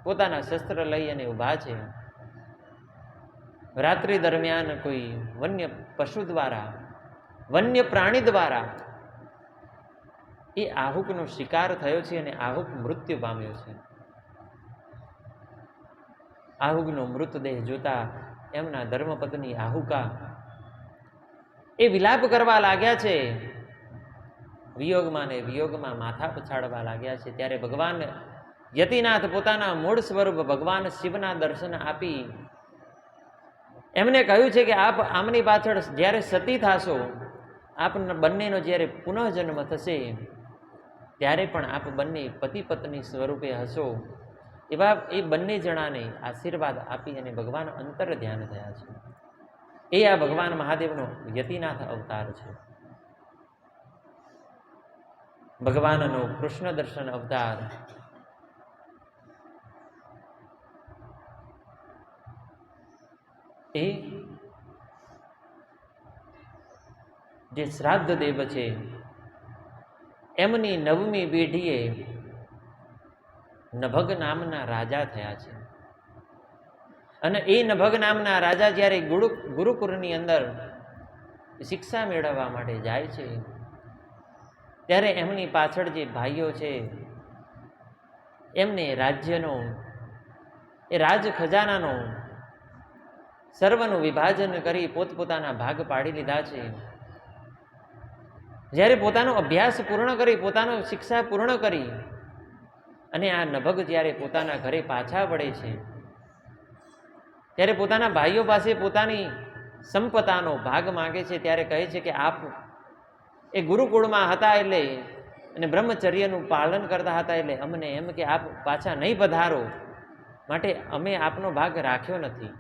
પોતાના શસ્ત્ર લઈ અને ઊભા છે. રાત્રિ દરમિયાન કોઈ વન્ય પશુ દ્વારા, વન્ય પ્રાણી દ્વારા એ આહુકનો શિકાર થયો છે અને આહુક મૃત્યુ પામ્યો છે. આહુકનો મૃતદેહ જોતા એમના ધર્મપત્ની આહુકા એ વિલાપ કરવા લાગ્યા છે. વિયોગમાં ને વિયોગમાં માથા પછાડવા લાગ્યા છે. ત્યારે ભગવાન યતિનાથ પોતાના મૂળ સ્વરૂપ ભગવાન શિવના દર્શન આપી એમને કહ્યું છે કે આપ આમની પાછળ જ્યારે સતી થાશો, આપ બંનેનો જ્યારે પુનઃજન્મ થશે ત્યારે પણ આપ બંને પતિ પત્ની સ્વરૂપે હશો. એવા એ બંને જણાને આશીર્વાદ આપી અને ભગવાન અંતર ધ્યાન થયા છે. એ આ ભગવાન મહાદેવનો યતિનાથ અવતાર છે. ભગવાનનો કૃષ્ણ દર્શન અવતાર એ જે શ્રાદ્ધ દેવ છે એમની 9મી પેઢીએ નભગ નામના રાજા થયા છે. અને એ નભગ નામના રાજા જ્યારે ગુરુકુળની અંદર શિક્ષા મેળવવા માટે જાય છે ત્યારે એમની પાછળ જે ભાઈઓ છે એમને રાજ્યનો, એ રાજ ખજાનાનો સર્વનું વિભાજન કરી પોતપોતાના ભાગ પાડી લીધા છે. જ્યારે પોતાનો અભ્યાસ પૂર્ણ કરી, પોતાનો શિક્ષા પૂર્ણ કરી અને આ નભગ જ્યારે પોતાના ઘરે પાછા વળે છે ત્યારે પોતાના ભાઈઓ પાસે પોતાની સંપત્તિનો ભાગ માંગે છે. ત્યારે કહે છે કે આપ એ ગુરુકુળમાં હતા એટલે અને બ્રહ્મચર્યનું પાલન કરતા હતા એટલે અમને એમ કે આપ પાછા નહીં પધારો માટે અમે આપનો ભાગ રાખ્યો નથી.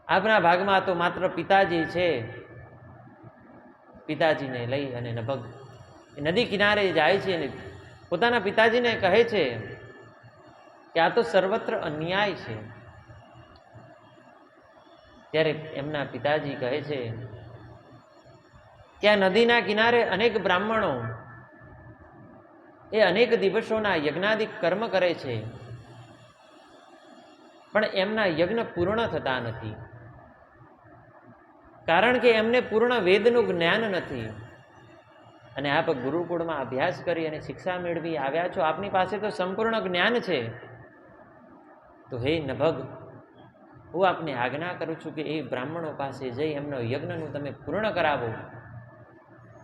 આપના ભાગમાં તો માત્ર પિતાજી છે. પિતાજીને લઈ અને નભગ નદી કિનારે જાય છે અને પોતાના પિતાજીને કહે છે કે આ તો સર્વત્ર અન્યાય છે. ત્યારે એમના પિતાજી કહે છે કે આ નદીના કિનારે અનેક બ્રાહ્મણો એ અનેક દિવસોના યજ્ઞાદિક કર્મ કરે છે, પણ એમના યજ્ઞ પૂર્ણ થતા નથી. કારણ કે એમને પૂર્ણ વેદનું જ્ઞાન નથી. અને આપ ગુરુકુળમાં અભ્યાસ કરી અને શિક્ષા મેળવી આવ્યા છો, આપની પાસે તો સંપૂર્ણ જ્ઞાન છે. તો હે નભગ, હું આપને આજ્ઞા કરું છું કે એ બ્રાહ્મણો પાસે જઈ એમનો યજ્ઞનું તમે પૂર્ણ કરાવો.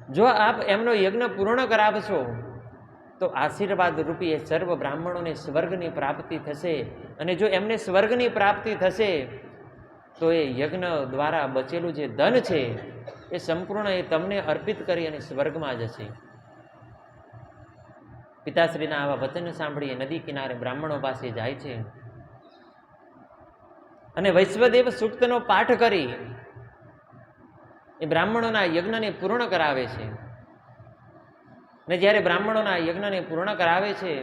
જો આપ એમનો યજ્ઞ પૂર્ણ કરાવશો તો આશીર્વાદ રૂપી એ સર્વ બ્રાહ્મણોને સ્વર્ગની પ્રાપ્તિ થશે. અને જો એમને સ્વર્ગની પ્રાપ્તિ થશે તો એ યજ્ઞ દ્વારા બચેલું જે ધન છે એ સંપૂર્ણ એ તમને અર્પિત કરી અને સ્વર્ગમાં જશે. પિતાશ્રીના આવા વચન સાંભળી નદી કિનારે બ્રાહ્મણો પાસે જાય છે અને વૈશ્વદેવ સૂક્તનો પાઠ કરી એ બ્રાહ્મણોના યજ્ઞને પૂર્ણ કરાવે છે. અને જ્યારે બ્રાહ્મણોના યજ્ઞને પૂર્ણ કરાવે છે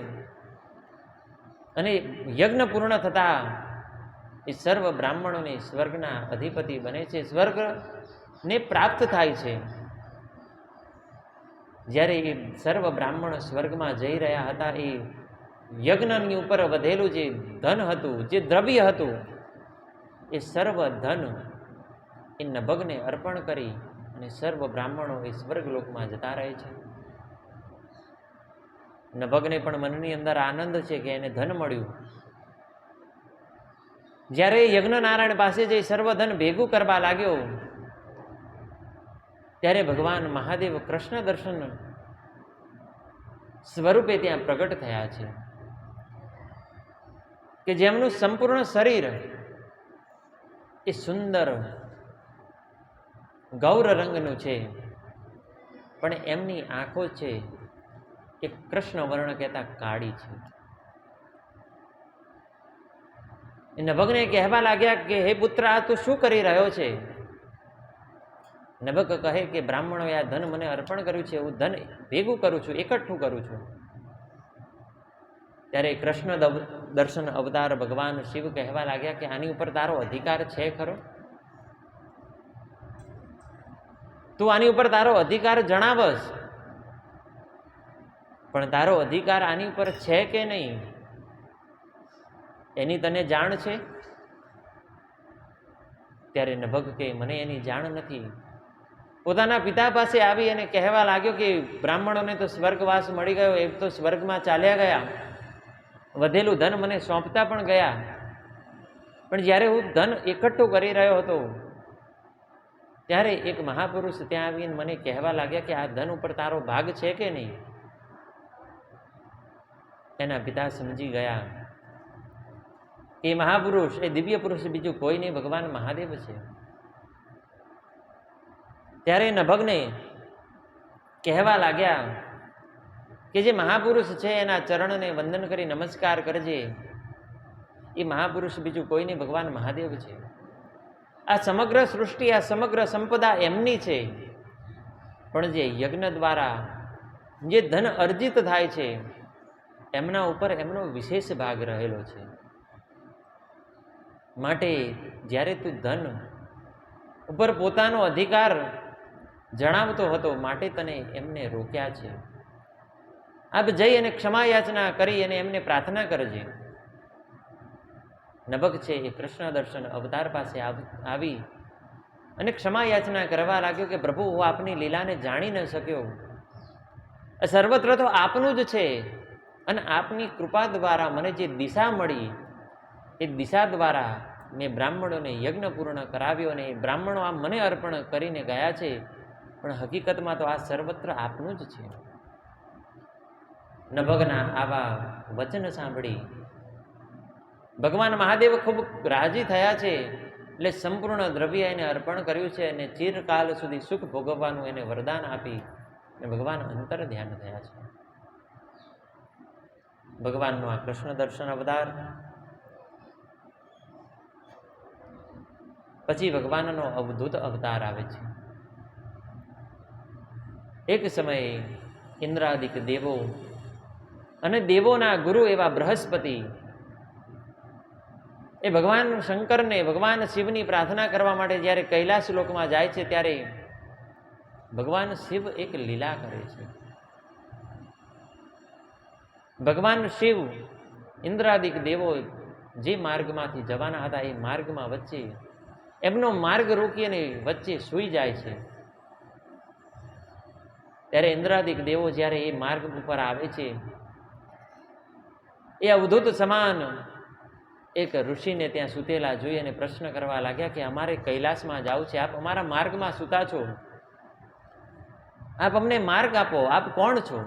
અને યજ્ઞ પૂર્ણ થતા એ સર્વ બ્રાહ્મણોને સ્વર્ગના અધિપતિ બને છે, સ્વર્ગને પ્રાપ્ત થાય છે. જ્યારે એ સર્વ બ્રાહ્મણ સ્વર્ગમાં જઈ રહ્યા હતા, એ યજ્ઞની ઉપર વધેલું જે ધન હતું, જે દ્રવ્ય હતું, એ સર્વ ધન એ નભગને અર્પણ કરી અને સર્વ બ્રાહ્મણો એ સ્વર્ગલોકમાં જતા રહે છે. નભગને પણ મનની અંદર આનંદ છે કે એને ધન મળ્યું. જ્યારે યજ્ઞ નારાયણ પાસે જે સર્વ ધન ભેગું કરવા લાગ્યો ત્યારે ભગવાન મહાદેવ કૃષ્ણ દર્શન સ્વરૂપે ત્યાં પ્રગટ થયા છે કે જેમનું સંપૂર્ણ શરીર એ સુંદર ગૌર રંગનું છે, પણ એમની આંખો છે એ કૃષ્ણ વર્ણ કહેતા કાળી છે. નભગને કહેવા લાગ્યા કે હે પુત્ર, આ તું શું કરી રહ્યો છે? નભગ કહે કે બ્રાહ્મણોએ આ ધન મને અર્પણ કર્યું છે, હું ધન ભેગું કરું છું, એકઠું કરું છું. ત્યારે કૃષ્ણ દર્શન અવતાર ભગવાન શિવ કહેવા લાગ્યા કે આની ઉપર તારો અધિકાર છે ખરો? તું આની ઉપર તારો અધિકાર જણાવસ, પણ તારો અધિકાર આની ઉપર છે કે નહીં એની તને જાણ છે? ત્યારે નભગ કે મને એની જાણ નથી. પોતાના પિતા પાસે આવી અને કહેવા લાગ્યો કે બ્રાહ્મણોને તો સ્વર્ગવાસ મળી ગયો, એ તો સ્વર્ગમાં ચાલ્યા ગયા, વધેલું ધન મને સોંપતા પણ ગયા, પણ જ્યારે હું ધન એકઠું કરી રહ્યો હતો ત્યારે એક મહાપુરુષ ત્યાં આવીને મને કહેવા લાગ્યા કે આ ધન ઉપર તારો ભાગ છે કે નહીં? એના પિતા સમજી ગયા કે મહાપુરુષ એ દિવ્ય પુરુષ બીજું કોઈ નહીં, ભગવાન મહાદેવ છે. ત્યારે નભગને કહેવા લાગ્યા કે જે મહાપુરુષ છે એના ચરણને વંદન કરી નમસ્કાર કરજે, એ મહાપુરુષ બીજું કોઈ નહીં, ભગવાન મહાદેવ છે. આ સમગ્ર સૃષ્ટિ, આ સમગ્ર સંપદા એમની છે, પણ જે યજ્ઞ દ્વારા જે ધન અર્જિત થાય છે એમના ઉપર એમનો વિશેષ ભાગ રહેલો છે. માટે જ્યારે તું ધન ઉપર પોતાનો અધિકાર જણાવતો હતો માટે તને એમને રોક્યા છે. આપ જઈ અને ક્ષમા યાચના કરી અને એમને પ્રાર્થના કરજે. નભગ છે એ કૃષ્ણ દર્શન અવતાર પાસે આવી અને ક્ષમા યાચના કરવા લાગ્યો કે પ્રભુ, હું આપની લીલાને જાણી ન શક્યો, સર્વત્ર તો આપનું જ છે, અને આપની કૃપા દ્વારા મને જે દિશા મળી એ દિશા દ્વારા મેં બ્રાહ્મણોને યજ્ઞ પૂર્ણ કરાવ્યો અને એ બ્રાહ્મણો આ મને અર્પણ કરીને ગયા છે, પણ હકીકતમાં તો આ સર્વત્ર આપનું જ છે. નભગના આવા વચન સાંભળી ભગવાન મહાદેવ ખૂબ રાજી થયા છે, એટલે સંપૂર્ણ દ્રવ્ય એને અર્પણ કર્યું છે અને ચિરકાલ સુધી સુખ ભોગવવાનું એને વરદાન આપી અને ભગવાન અંતર ધ્યાન થયા છે. ભગવાનનું આ કૃષ્ણ દર્શન અવતાર પછી ભગવાનનો અવધૂત અવતાર આવે છે. એક સમયે ઇન્દ્રાદિક દેવો અને દેવોના ગુરુ એવા બૃહસ્પતિ એ ભગવાન શંકરને, ભગવાન શિવની પ્રાર્થના કરવા માટે જ્યારે કૈલાસ લોકમાં જાય છે ત્યારે ભગવાન શિવ એક લીલા કરે છે. ભગવાન શિવ ઇન્દ્રાદિક દેવો જે માર્ગમાંથી જવાના હતા એ માર્ગમાં વચ્ચે એમનો માર્ગ રોકી અને વચ્ચે સૂઈ જાય છે. ત્યારે ઇન્દ્રાદિક દેવો જ્યારે એ માર્ગ ઉપર આવે છે, એ અવધૂત સમાન એક ઋષિને ત્યાં સૂતેલા જોઈ અને પ્રશ્ન કરવા લાગ્યા કે અમારે કૈલાસમાં જવું છે, આપ અમારા માર્ગમાં સૂતા છો, આપ અમને માર્ગ આપો, આપ કોણ છો?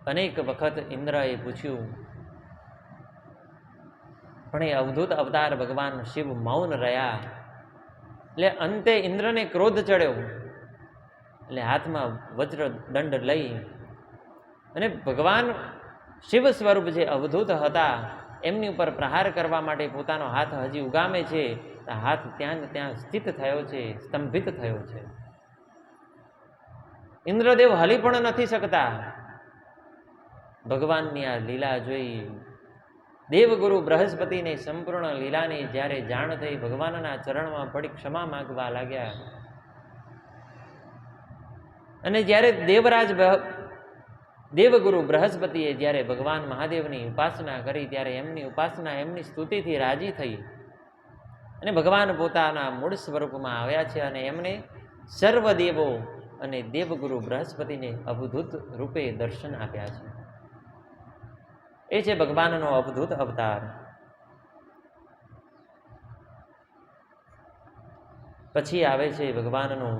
અનેક વખત ઇન્દ્રએ પૂછ્યું, પણ એ અવધૂત અવતાર ભગવાન શિવ મૌન રહ્યા. એટલે અંતે ઇન્દ્રને ક્રોધ ચડ્યો, એટલે હાથમાં વજ્ર દંડ લઈ અને ભગવાન શિવ સ્વરૂપ જે અવધૂત હતા એમની ઉપર પ્રહાર કરવા માટે પોતાનો હાથ હજી ઉગામે છે. હાથ ત્યાં ને ત્યાં સ્થિત થયો છે, સ્તંભિત થયો છે. ઇન્દ્રદેવ હલી પણ નથી શકતા. ભગવાનની આ લીલા જોઈ દેવગુરુ બૃહસ્પતિને સંપૂર્ણ લીલાની જ્યારે જાણ થઈ, ભગવાનના ચરણમાં પડી ક્ષમા માંગવા લાગ્યા. અને જ્યારે દેવગુરુ બૃહસ્પતિએ જ્યારે ભગવાન મહાદેવની ઉપાસના કરી ત્યારે એમની ઉપાસના, એમની સ્તુતિથી રાજી થઈ અને ભગવાન પોતાના મૂળ સ્વરૂપમાં આવ્યા છે અને એમને સર્વદેવો અને દેવગુરુ બૃહસ્પતિને અવધૂત રૂપે દર્શન આપ્યા છે. એ છે ભગવાનનો અવધૂત અવતાર. પછી આવે છે ભગવાનનો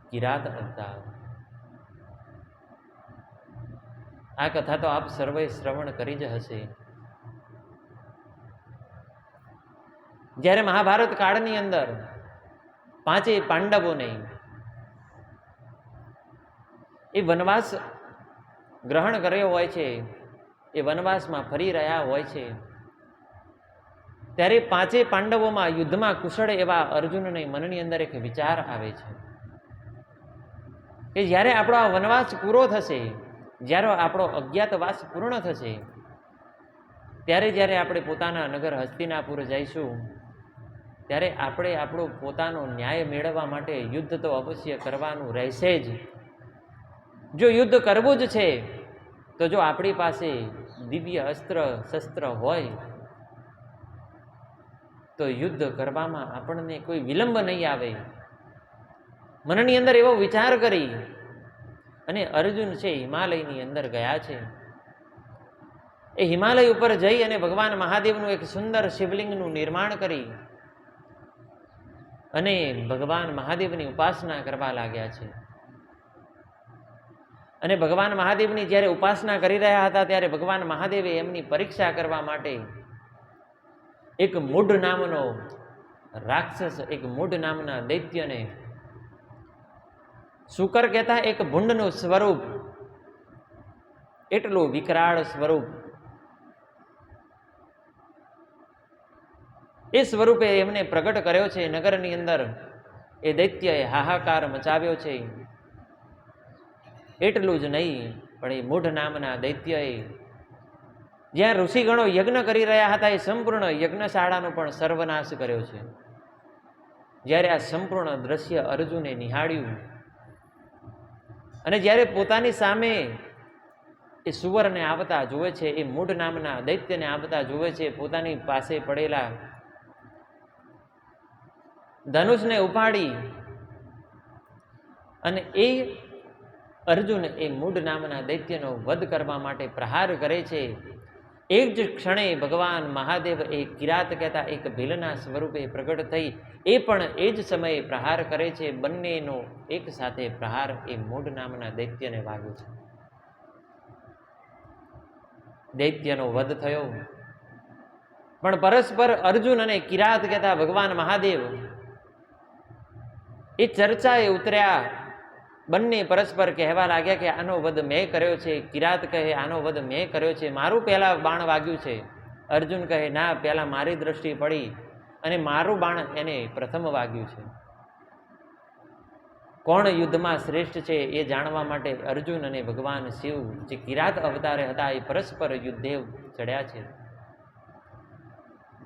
કિરાત અવતાર. આ કથા તો આપ સર્વે શ્રવણ કરી જ હશે. જ્યારે મહાભારત કાળની અંદર પાંચેય પાંડવોને એ વનવાસ ગ્રહણ કર્યો હોય છે, એ વનવાસમાં ફરી રહ્યા હોય છે, ત્યારે પાંચેય પાંડવોમાં યુદ્ધમાં કુશળ એવા અર્જુનને મનની અંદર એક વિચાર આવે છે કે જ્યારે આપણો આ વનવાસ પૂરો થશે, જ્યારે આપણો અજ્ઞાતવાસ પૂર્ણ થશે, ત્યારે જ્યારે આપણે પોતાના નગર હસ્તિનાપુર જઈશું, ત્યારે આપણે આપણો પોતાનો ન્યાય મેળવવા માટે યુદ્ધ તો અવશ્ય કરવાનું રહેશે જ. જો યુદ્ધ કરવું જ છે તો જો આપણી પાસે દિવ્ય અસ્ત્ર શસ્ત્ર હોય તો યુદ્ધ કરવામાં આપણને કોઈ વિલંબ નહીં આવે. મનની અંદર એવો વિચાર કરી અને અર્જુન છે હિમાલયની અંદર ગયા છે. એ હિમાલય ઉપર જઈ અને ભગવાન મહાદેવનું એક સુંદર શિવલિંગનું નિર્માણ કરી અને ભગવાન મહાદેવની ઉપાસના કરવા લાગ્યા છે. અને ભગવાન મહાદેવની જ્યારે ઉપાસના કરી રહ્યા હતા ત્યારે ભગવાન મહાદેવે એમની પરીક્ષા કરવા માટે એક મૂઢ નામનો રાક્ષસ, એક મૂઢ નામના દૈત્યને, શુકર કહેતા એક ભૂંડનું સ્વરૂપ, એટલું વિકરાળ સ્વરૂપ, એ સ્વરૂપે એમને પ્રગટ કર્યો છે. નગરની અંદર એ દૈત્યએ હાહાકાર મચાવ્યો છે. એટલું જ નહીં, પણ એ મૂઢ નામના દૈત્યએ જ્યાં ઋષિગણો યજ્ઞ કરી રહ્યા હતા એ સંપૂર્ણ યજ્ઞશાળાનો પણ સર્વનાશ કર્યો છે. જ્યારે આ સંપૂર્ણ દ્રશ્ય અર્જુને નિહાળ્યું અને જ્યારે પોતાની સામે એ સુવરને આવતા જુએ છે, એ મૂઢ નામના દૈત્યને આવતા જુએ છે, પોતાની પાસે પડેલા ધનુષને ઉપાડી અને એ અર્જુન એ મૂઢ નામના દૈત્યનો વધ કરવા માટે પ્રહાર કરે છે. એક જ ક્ષણે ભગવાન મહાદેવ એ કિરાત કહેતા એક ભીલના સ્વરૂપે પ્રગટ થઈ એ પણ એ જ સમયે પ્રહાર કરે છે. બંનેનો એક સાથે પ્રહાર એ મૂઢ નામના દૈત્યને વાગ્યો છે. દૈત્યનો વધ થયો, પણ પરસ્પર અર્જુન અને કિરાત કહેતા ભગવાન મહાદેવ એ ચર્ચાએ ઉતર્યા. બંને પરસ્પર કહેવા લાગ્યા કે આનો વધ મેં કર્યો છે. કિરાત કહે આનો વધ મેં કર્યો છે, મારું પહેલા બાણ વાગ્યું છે. અર્જુન કહે ના, પહેલા મારી દ્રષ્ટિ પડી અને મારું બાણ એને પ્રથમ વાગ્યું છે. કોણ યુદ્ધમાં શ્રેષ્ઠ છે એ જાણવા માટે અર્જુન અને ભગવાન શિવ જે કિરાત અવતારે હતા એ પરસ્પર યુદ્ધે ચડ્યા છે.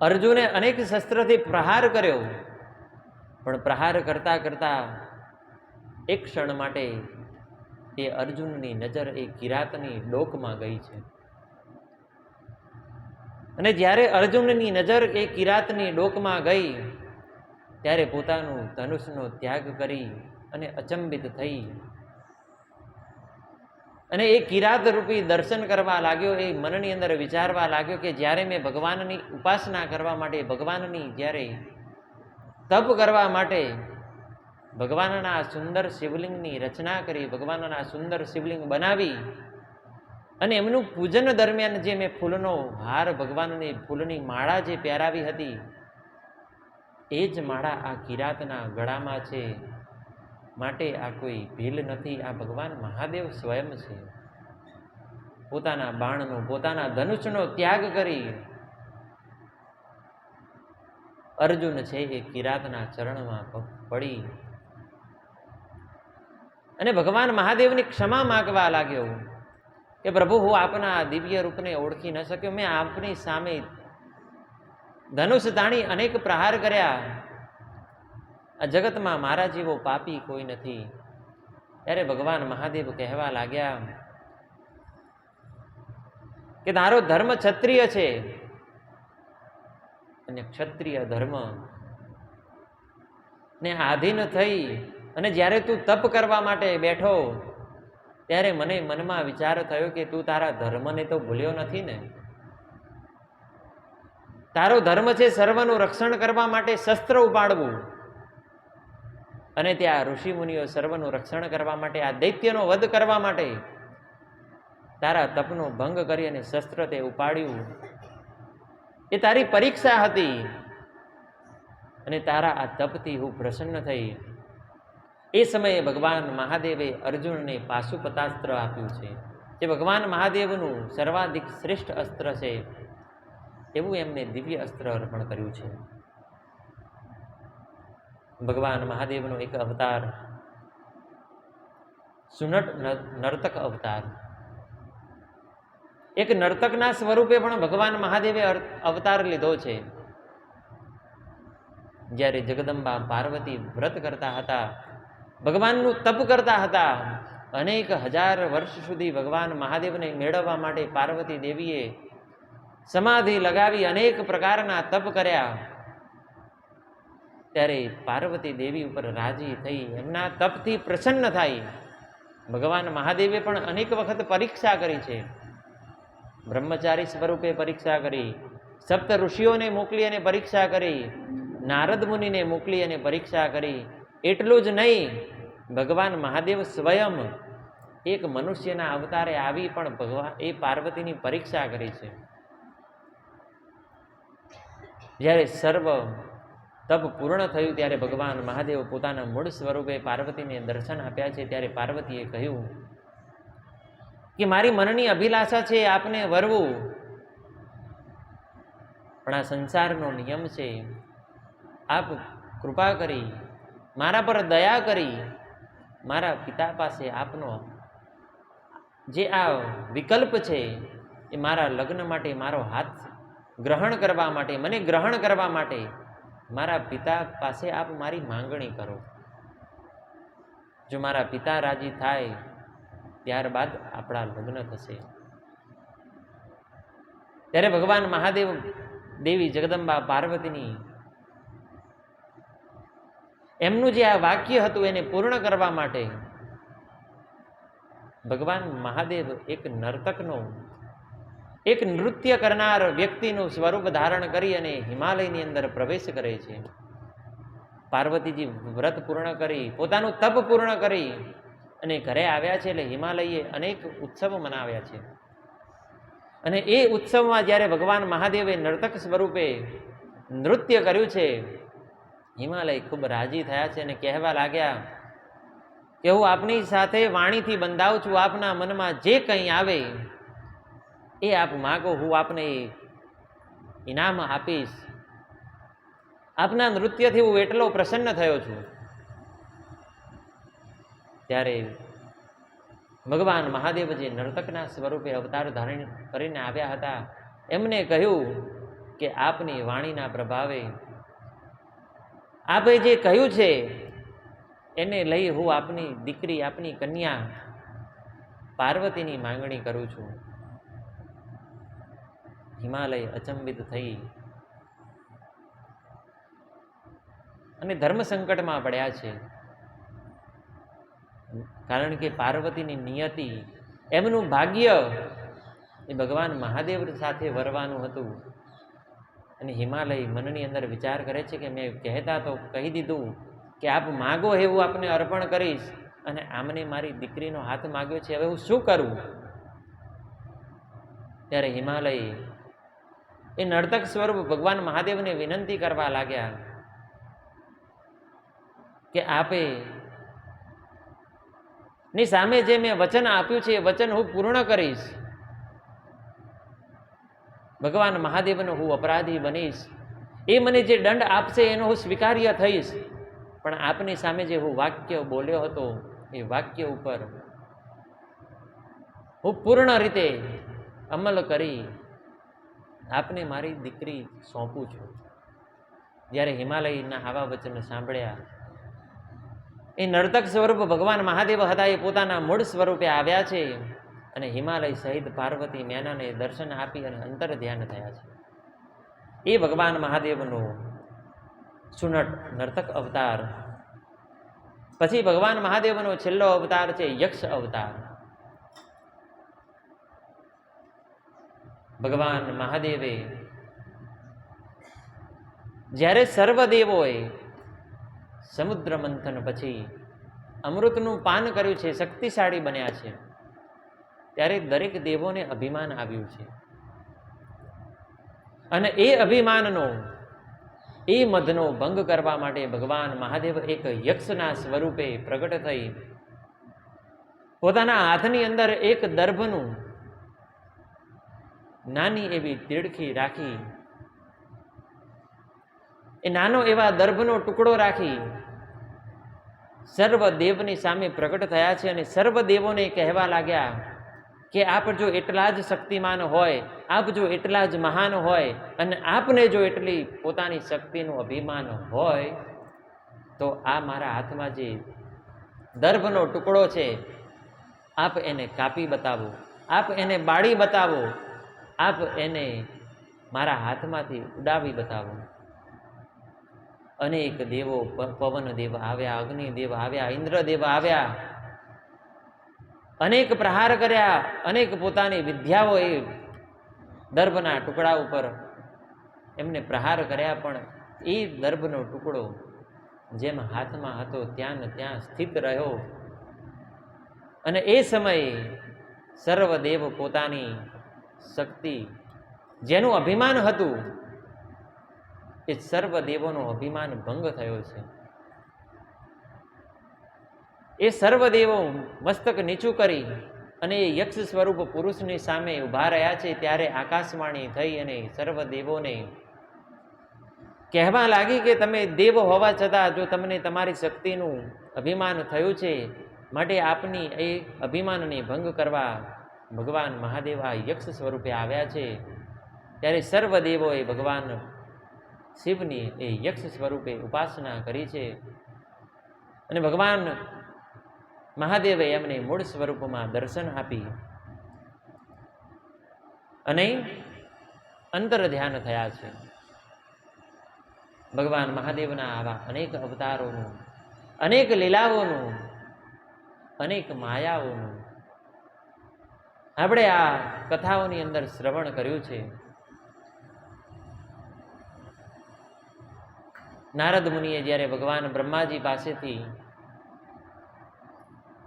અર્જુને અનેક શસ્ત્રથી પ્રહાર કર્યો, પણ પ્રહાર કરતા કરતા એક ક્ષણ માટે એ અર્જુનની નજર એ કિરાતની ડોકમાં ગઈ છે. અને જ્યારે અર્જુનની નજર એ કિરાતની ડોકમાં ગઈ ત્યારે પોતાનું ધનુષનો ત્યાગ કરી અને અચંબિત થઈ અને એ કિરાત રૂપી દર્શન કરવા લાગ્યો. એ મનની અંદર વિચારવા લાગ્યો કે જ્યારે મેં ભગવાનની ઉપાસના કરવા માટે, ભગવાનની જ્યારે તપ કરવા માટે ભગવાનના સુંદર શિવલિંગની રચના કરી, ભગવાનના સુંદર શિવલિંગ બનાવી અને એમનું પૂજન દરમિયાન જે મેં ફૂલનો હાર, ભગવાનની ફૂલની માળા જે પહેરાવી હતી, એ જ માળા આ કિરાતના ગળામાં છે. માટે આ કોઈ ભીલ નથી, આ ભગવાન મહાદેવ સ્વયં છે. પોતાના બાણનો, પોતાના ધનુષનો ત્યાગ કરી અર્જુન છે એ કિરાતના ચરણમાં પડી અને ભગવાન મહાદેવની ક્ષમા માગવા લાગ્યો કે પ્રભુ, હું આપના દિવ્ય રૂપને ઓળખી ન શક્યો. મેં આપની સામે ધનુષ તાણી અનેક પ્રહાર કર્યા. આ જગતમાં મારા જેવો પાપી કોઈ નથી. ત્યારે ભગવાન મહાદેવ કહેવા લાગ્યા કે તારો ધર્મ ક્ષત્રિય છે અને ક્ષત્રિય ધર્મ ને આધીન થઈ અને જ્યારે તું તપ કરવા માટે બેઠો ત્યારે મને મનમાં વિચાર થયો કે તું તારા ધર્મને તો ભૂલ્યો નથી ને. તારો ધર્મ છે સર્વનું રક્ષણ કરવા માટે શસ્ત્ર ઉપાડવું. અને ત્યાં ઋષિમુનિઓ સર્વનું રક્ષણ કરવા માટે, આ દૈત્યનો વધ કરવા માટે તારા તપનો ભંગ કરી અને શસ્ત્ર તે ઉપાડ્યું. એ તારી પરીક્ષા હતી અને તારા આ તપથી હું પ્રસન્ન થઈ. એ સમયે ભગવાન મહાદેવે અર્જુનને પાશુપતાસ્ત્ર આપ્યું છે, જે ભગવાન મહાદેવનું સર્વાધિક શ્રેષ્ઠ અસ્ત્ર છે. એવું એમને દિવ્ય અસ્ત્ર અર્પણ કર્યું છે. ભગવાન મહાદેવનો એક અવતાર સુનટ નર્તક અવતાર, એક નર્તકના સ્વરૂપે પણ ભગવાન મહાદેવે અવતાર લીધો છે. જ્યારે જગદંબા પાર્વતી વ્રત કરતા હતા, ભગવાનનું તપ કરતા હતા, અનેક હજાર વર્ષ સુધી ભગવાન મહાદેવને મેળવવા માટે પાર્વતી દેવીએ સમાધિ લગાવી અનેક પ્રકારના તપ કર્યા. ત્યારે પાર્વતી દેવી ઉપર રાજી થઈ, એમના તપથી પ્રસન્ન થાય. ભગવાન મહાદેવે પણ અનેક વખત પરીક્ષા કરી છે. બ્રહ્મચારી સ્વરૂપે પરીક્ષા કરી, સપ્ત ઋષિઓને મોકલી અને પરીક્ષા કરી, નારદ મુનિને મોકલી અને પરીક્ષા કરી. એટલું જ નહીં, ભગવાન મહાદેવ સ્વયં એક મનુષ્યના અવતારે આવી પણ ભગવાન એ પાર્વતીની પરીક્ષા કરી છે. જ્યારે સર્વ તપ પૂર્ણ થયું ત્યારે ભગવાન મહાદેવ પોતાના મૂળ સ્વરૂપે પાર્વતીને દર્શન આપ્યા છે. ત્યારે પાર્વતીએ કહ્યું કે મારી મનની અભિલાષા છે આપને વરવું, પણ આ સંસારનો નિયમ છે. આપ કૃપા કરી, મારા પર દયા કરી, મારા પિતા પાસે આપનો જે આ વિકલ્પ છે એ મારા લગ્ન માટે, મારો હાથ ગ્રહણ કરવા માટે, મને ગ્રહણ કરવા માટે મારા પિતા પાસે આપ મારી માંગણી કરો. જો મારા પિતા રાજી થાય ત્યારબાદ આપણા લગ્ન થશે. ત્યારે ભગવાન મહાદેવ દેવી જગદંબા પાર્વતીની એમનું જે આ વાક્ય હતું એને પૂર્ણ કરવા માટે ભગવાન મહાદેવ એક નર્તકનો, એક નૃત્ય કરનાર વ્યક્તિનું સ્વરૂપ ધારણ કરી અને હિમાલયની અંદર પ્રવેશ કરે છે. પાર્વતીજી વ્રત પૂર્ણ કરી, પોતાનું તપ પૂર્ણ કરી અને ઘરે આવ્યા છે. એટલે હિમાલયે અનેક ઉત્સવ મનાવ્યા છે. અને એ ઉત્સવમાં જ્યારે ભગવાન મહાદેવે નર્તક સ્વરૂપે નૃત્ય કર્યું છે, હિમાલય ખૂબ રાજી થયા છે અને કહેવા લાગ્યા કે હું આપની સાથે વાણીથી બંધાવું છું, આપના મનમાં જે કંઈ આવે એ આપ માગો, હું આપને ઇનામ આપીશ. આપના નૃત્યથી હું એટલો પ્રસન્ન થયો છું. ત્યારે ભગવાન મહાદેવ જે નર્તકના સ્વરૂપે અવતાર ધારણ કરીને આવ્યા હતા, એમને કહ્યું કે આપની વાણીના પ્રભાવે આપે જે કહ્યું છે એને લઈ હું આપની દીકરી, આપની કન્યા પાર્વતીની માંગણી કરું છું. હિમાલય અચંબિત થઈ અને ધર્મ સંકટમાં પડ્યા છે. કારણ કે પાર્વતીની નિયતિ, એમનું ભાગ્ય એ ભગવાન મહાદેવ સાથે વરવાનું હતું. અને હિમાલય મનની અંદર વિચાર કરે છે કે મેં કહેતા તો કહી દીધું કે આપ માગો એવું આપને અર્પણ કરીશ, અને આમને મારી દીકરીનો હાથ માગ્યો છે, હવે હું શું કરું? ત્યારે હિમાલય એ નર્તક સ્વરૂપ ભગવાન મહાદેવને વિનંતી કરવા લાગ્યા કે આપે ની સામે જે મેં વચન આપ્યું છે એ વચન હું પૂર્ણ કરીશ. ભગવાન મહાદેવનો હું અપરાધી બનીશ, એ મને જે દંડ આપશે એનો હું સ્વીકાર્ય થઈશ, પણ આપની સામે જે હું વાક્ય બોલ્યો હતો એ વાક્ય ઉપર હું પૂર્ણ રીતે અમલ કરી આપને મારી દીકરી સોંપું છું. જ્યારે હિમાલયના આવા વચન સાંભળ્યા, એ નર્તક સ્વરૂપ ભગવાન મહાદેવ હતા એ પોતાના મૂળ સ્વરૂપે આવ્યા છે અને હિમાલય સહિત પાર્વતી મેનાને દર્શન આપી અને અંતર ધ્યાન થયા છે. એ ભગવાન મહાદેવનો સુનટ નર્તક અવતાર. પછી ભગવાન મહાદેવનો છેલ્લો અવતાર છે યક્ષ અવતાર. ભગવાન મહાદેવે જ્યારે સર્વદેવોએ સમુદ્ર મંથન પછી અમૃતનું પાન કર્યું છે, શક્તિશાળી બન્યા છે, ત્યારે દરેક દેવોને અભિમાન આવ્યું છે. અને એ અભિમાનનો, એ મદનો ભંગ કરવા માટે ભગવાન મહાદેવ એક યક્ષના સ્વરૂપે પ્રગટ થઈ પોતાના હાથની અંદર એક દર્ભનું નાની એવી તીડખી રાખી, એ નાનો એવા દર્ભનો ટુકડો રાખી સર્વ દેવની સામે પ્રગટ થયા છે. અને સર્વ દેવોને કહેવા લાગ્યા કે આપ જો એટલા જ શક્તિમાન હોય, આપ જો એટલા જ મહાન હોય, અને આપને જો એટલી પોતાની શક્તિનું અભિમાન હોય, તો આ મારા હાથમાં જે દર્ભનો ટુકડો છે, આપ એને કાપી બતાવો, આપ એને બાળી બતાવો, આપ એને મારા હાથમાંથી ઉડાવી બતાવો. અનેક દેવો, પવન દેવ આવ્યા, અગ્નિ દેવ આવ્યા, ઇન્દ્રદેવ આવ્યા, અનેક પ્રહાર કર્યા, અનેક પોતાની વિદ્યાઓ એ દર્ભના ટુકડા ઉપર એમને પ્રહાર કર્યા, પણ એ દર્ભનો ટુકડો જેમ હાથમાં હતો ત્યાં ને ત્યાં સ્થિત રહ્યો. અને એ સમયે સર્વ દેવ પોતાની શક્તિ, જેનું અભિમાન હતું, એ સર્વ દેવોનો અભિમાન ભંગ થયો છે. એ સર્વ દેવો મસ્તક નીચું કરી અને એ યક્ષ સ્વરૂપ પુરુષની સામે ઊભા રહ્યા છે. ત્યારે આકાશવાણી થઈ અને સર્વ દેવોને કહેવા લાગી કે તમે દેવ હોવા છતાં જો તમને તમારી શક્તિનું અભિમાન થયું છે, માટે આપની એ અભિમાનને ભંગ કરવા ભગવાન મહાદેવ આ યક્ષ સ્વરૂપે આવ્યા છે. ત્યારે સર્વ દેવોએ ભગવાન શિવની એ યક્ષ સ્વરૂપે ઉપાસના કરી છે. અને ભગવાન મહાદેવે એમને મૂળ સ્વરૂપમાં દર્શન આપી અને અંતર ધ્યાન થયા છે. ભગવાન મહાદેવના આવા અનેક અવતારોનું, અનેક લીલાઓનું, અનેક માયાઓનું આપણે આ કથાઓની અંદર શ્રવણ કર્યું છે. નારદ મુનિએ જ્યારે ભગવાન બ્રહ્માજી પાસેથી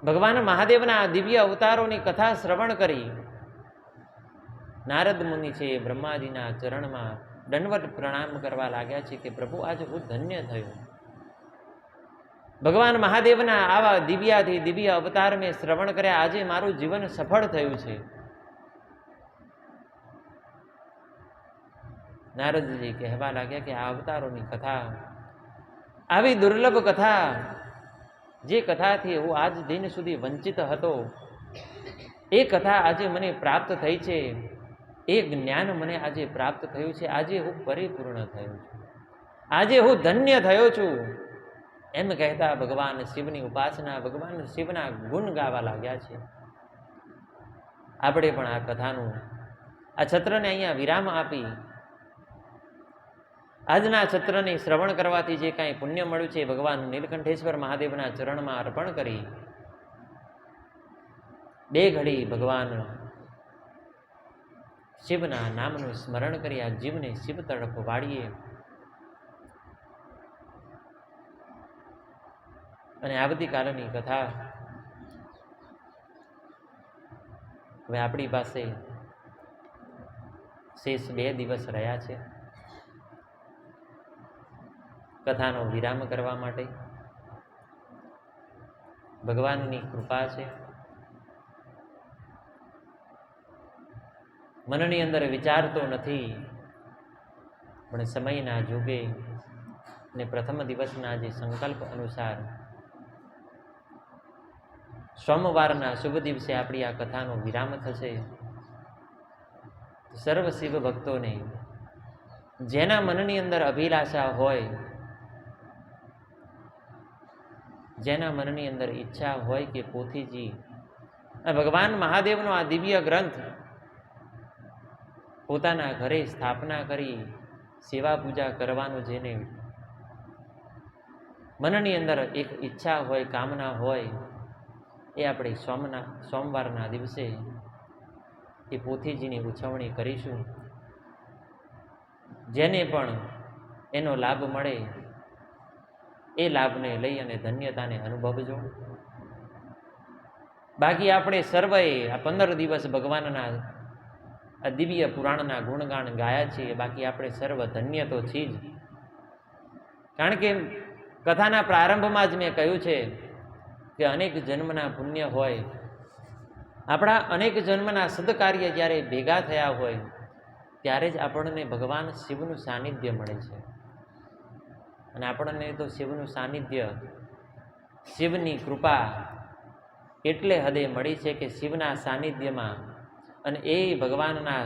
ભગવાન મહાદેવના દિવ્ય અવતારોની કથા શ્રવણ કરી, નારદ મુનિ છે બ્રહ્માજીના ચરણમાં દંડવત પ્રણામ કરવા લાગ્યા છે કે પ્રભુ આજે હું ધન્ય થયો. ભગવાન મહાદેવના આવા દિવ્યાથી દિવ્ય અવતાર મેં શ્રવણ કર્યા, આજે મારું જીવન સફળ થયું છે. નારદજી કહેવા લાગ્યા કે આ અવતારોની કથા, આવી દુર્લભ કથા, જે કથાથી હું આજ દિન સુધી વંચિત હતો, એ કથા આજે મને પ્રાપ્ત થઈ છે. એ જ્ઞાન મને આજે પ્રાપ્ત થયું છે. આજે હું પરિપૂર્ણ થયો છું, આજે હું ધન્ય થયો છું. એમ કહેતા ભગવાન શિવની ઉપાસના, ભગવાન શિવના ગુણ ગાવા લાગ્યા છે. આપણે પણ આ કથાનું, આ છત્રને અહીંયા વિરામ આપી આજના છત્રને શ્રવણ કરવાથી જે કાંઈ પુણ્ય મળ્યું છે ભગવાન નીલકંઠેશ્વર મહાદેવના ચરણમાં અર્પણ કરી બે ઘડી ભગવાન શિવના નામનું સ્મરણ કરી આ જીવને શિવ તરફ વાળીએ. અને આવતીકાલની કથા હવે આપણી પાસે શેષ 2 દિવસ રહ્યા છે. કથાનો વિરામ કરવા માટે ભગવાનની કૃપા છે. મનની અંદર વિચારતો નથી, પણ સમયના જોગે અને પ્રથમ દિવસના જે સંકલ્પ અનુસાર સોમવારના શુભ દિવસે આપણી આ કથાનો વિરામ થશે. સર્વ શિવ ભક્તોને જેના મનની અંદર અભિલાષા હોય, જેના મનની અંદર ઈચ્છા હોય કે પોથીજી ભગવાન મહાદેવનો આ દિવ્ય ગ્રંથ પોતાના ઘરે સ્થાપના કરી સેવા પૂજા કરવાનું જેને મનની અંદર એક ઈચ્છા હોય, કામના હોય, એ આપણે સોમવારના દિવસે એ પોથીજીની ઉજવણી કરીશું. જેને પણ એનો લાભ મળે એ લાભને લઈ અને ધન્યતાને અનુભવજો. બાકી આપણે સર્વએ આ 15 દિવસ ભગવાનના આ દિવ્ય પુરાણના ગુણગાન ગાયા છીએ. બાકી આપણે સર્વ ધન્ય તો છીએ જ. કારણ કે કથાના પ્રારંભમાં જ મેં કહ્યું છે કે અનેક જન્મના પુણ્ય હોય, આપણા અનેક જન્મના સદકાર્ય જ્યારે ભેગા થયા હોય ત્યારે જ આપણને ભગવાન શિવનું સાનિધ્ય મળે છે. અને આપણને તો શિવનું સાનિધ્ય, શિવની કૃપા એટલે હદે મળી છે કે શિવના સાનિધ્યમાં અને એ ભગવાનના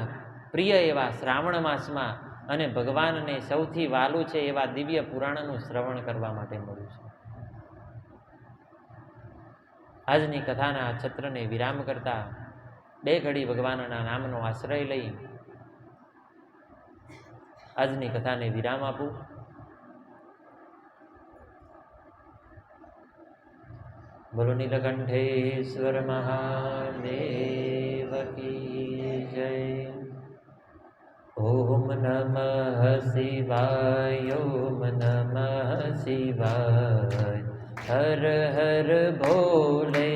પ્રિય એવા શ્રાવણ માસમાં અને ભગવાનને સૌથી વાલું છે એવા દિવ્ય પુરાણનું શ્રવણ કરવા માટે મળ્યું છે. આજની કથાના છત્રને વિરામ કરતા 2 ઘડી ભગવાનના નામનો આશ્રય લઈ આજની કથાને વિરામ આપું. બોલો નીલકંઠેશ્વર મહાદેવ કી જય. ઓમ નમઃ શિવાય, ઓમ નમઃ શિવાય, હર હર ભોલે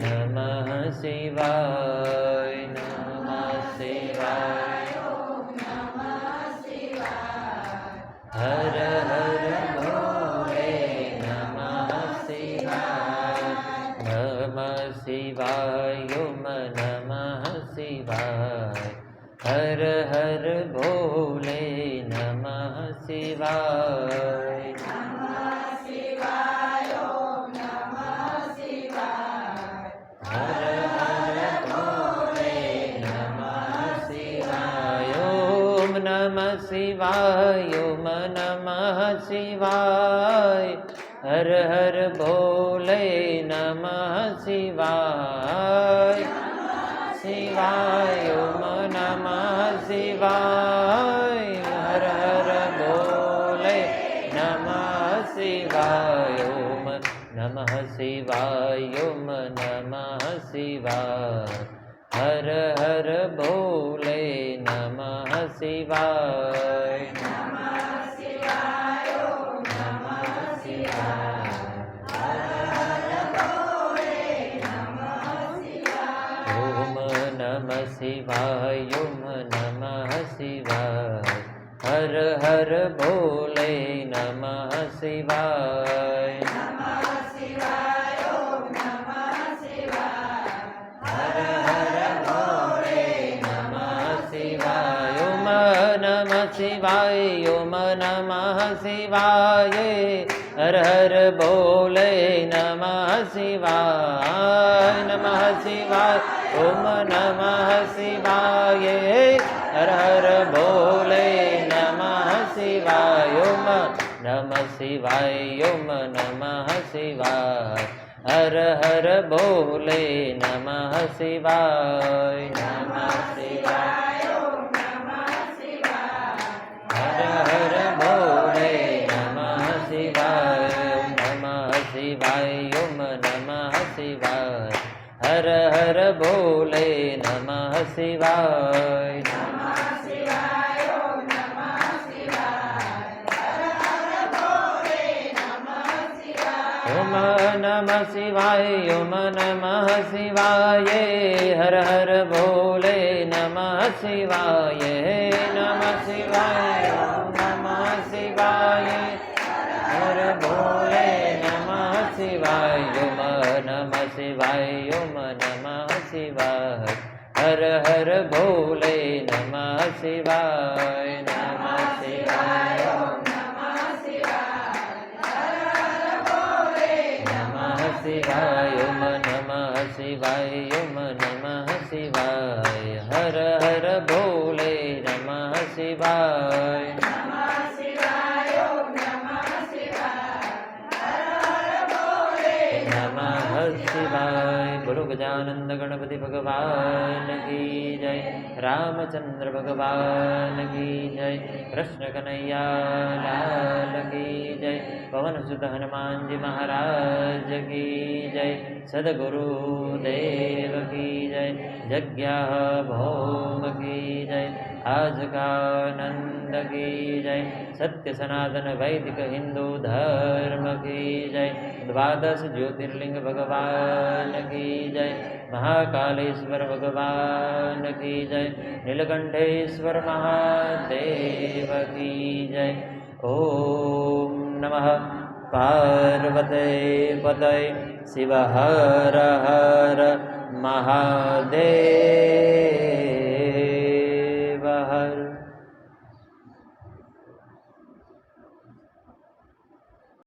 નમઃ શિવાય, નમઃ શિવાય, હર હર ભોલે નમઃ શિવાય, નમઃ શિવાય, ઓમ નમઃ શિવાય, હર હર ભોલે નમઃ શિવાય, નમઃ શિવાય, ઓમ નમઃ શિવાય, હર હર ભોલે નમઃ શિવાય, ઓમ નમઃ શિવાય, ઓમ નમઃ શિવાય, હર હર ભોલે નમઃ શિવાય, શિવાય, ઓમ નમઃ શિવાય, હર હર ભોલે નમઃ શિવાય, ઓમ નમઃ શિવાય, ઓમ નમઃ શિવાય, હર હર ભોલે નમઃ શિવાય, નમઃ શિવાય, ઓમ નમઃ શિવાય, હર હર ભોલે નમઃ શિવાય, ઓમ નમઃ શિવાય, ઓમ નમઃ શિવાય, હર હર ભોલે નમઃ શિવાય, નમઃ શિવાય, ઓમ નમઃ શિવાય, હર હર ભોલે નમઃ શિવાય, ઓમ નમઃ શિવાય, ઓમ નમઃ શિવાય, હર હર ભોલે નમઃ શિવાય, નમઃ શિવાય, ઓમ નમઃ શિવાય, હર હર ભોલે નમઃ શિવાય, ઓમ નમઃ શિવાય, ઓમ નમઃ શિવાય, હર હર ભોલે નમઃ શિવાય, નમઃ શિવાય, ઓમ નમઃ શિવાય, હર હર ભોલે નમઃ શિવાય, નમઃ શિવાય, ઓમ નમઃ શિવાય, હર હર ભોલે નમઃ શિવાય, નમઃ શિવાય, ઓમ નમઃ શિવાય, હર હર ભોલે નમઃ શિવાય, ઓમ નમઃ શિવાય, ઓમ નમઃ શિવાય, હર હર ભોલે નમઃ શિવાય, નમઃ શિવાય, ઓમ નમઃ શિવાય, હર ભોલે નમઃ શિવાય, ઓમ નમઃ શિવાય, ઓમ નમઃ શિવાય, હર હર ભોલે નમઃ શિવાય, નમઃ શિવાય, ઓમ નમઃ શિવાય, હર હર ભોલે નમઃ શિવાય, ઓમ નમઃ શિવાય, ઓમ નમઃ શિવાય, હર હર ભોલે નમઃ શિવાય, નમઃ શિવાય, ઓમ નમઃ શિવાય, હર હર ભોલે નમઃ શિવાય. બોલો ગજાનંદ ગણપતિ ભગવાન કી જય, રામચંદ્ર ભગવાન કી જય, કૃષ્ણ કનૈયા લાલ કી જય, પવન સુત હનુમાનજી મહારાજ કી જય, સદગુરુ દેવ કી જય, જગ્યા ભૌમ કી જય, આજ કા નંદ गोविंद की जय। सत्य सनातन वैदिक हिंदू धर्म की जय। द्वादश ज्योतिर्लिंग भगवान की जय। महाकालेश्वर भगवान की जय। नीलकंठेश्वर महादेव की जय। ओम नमः पार्वते पतये शिव हर हर महादेव।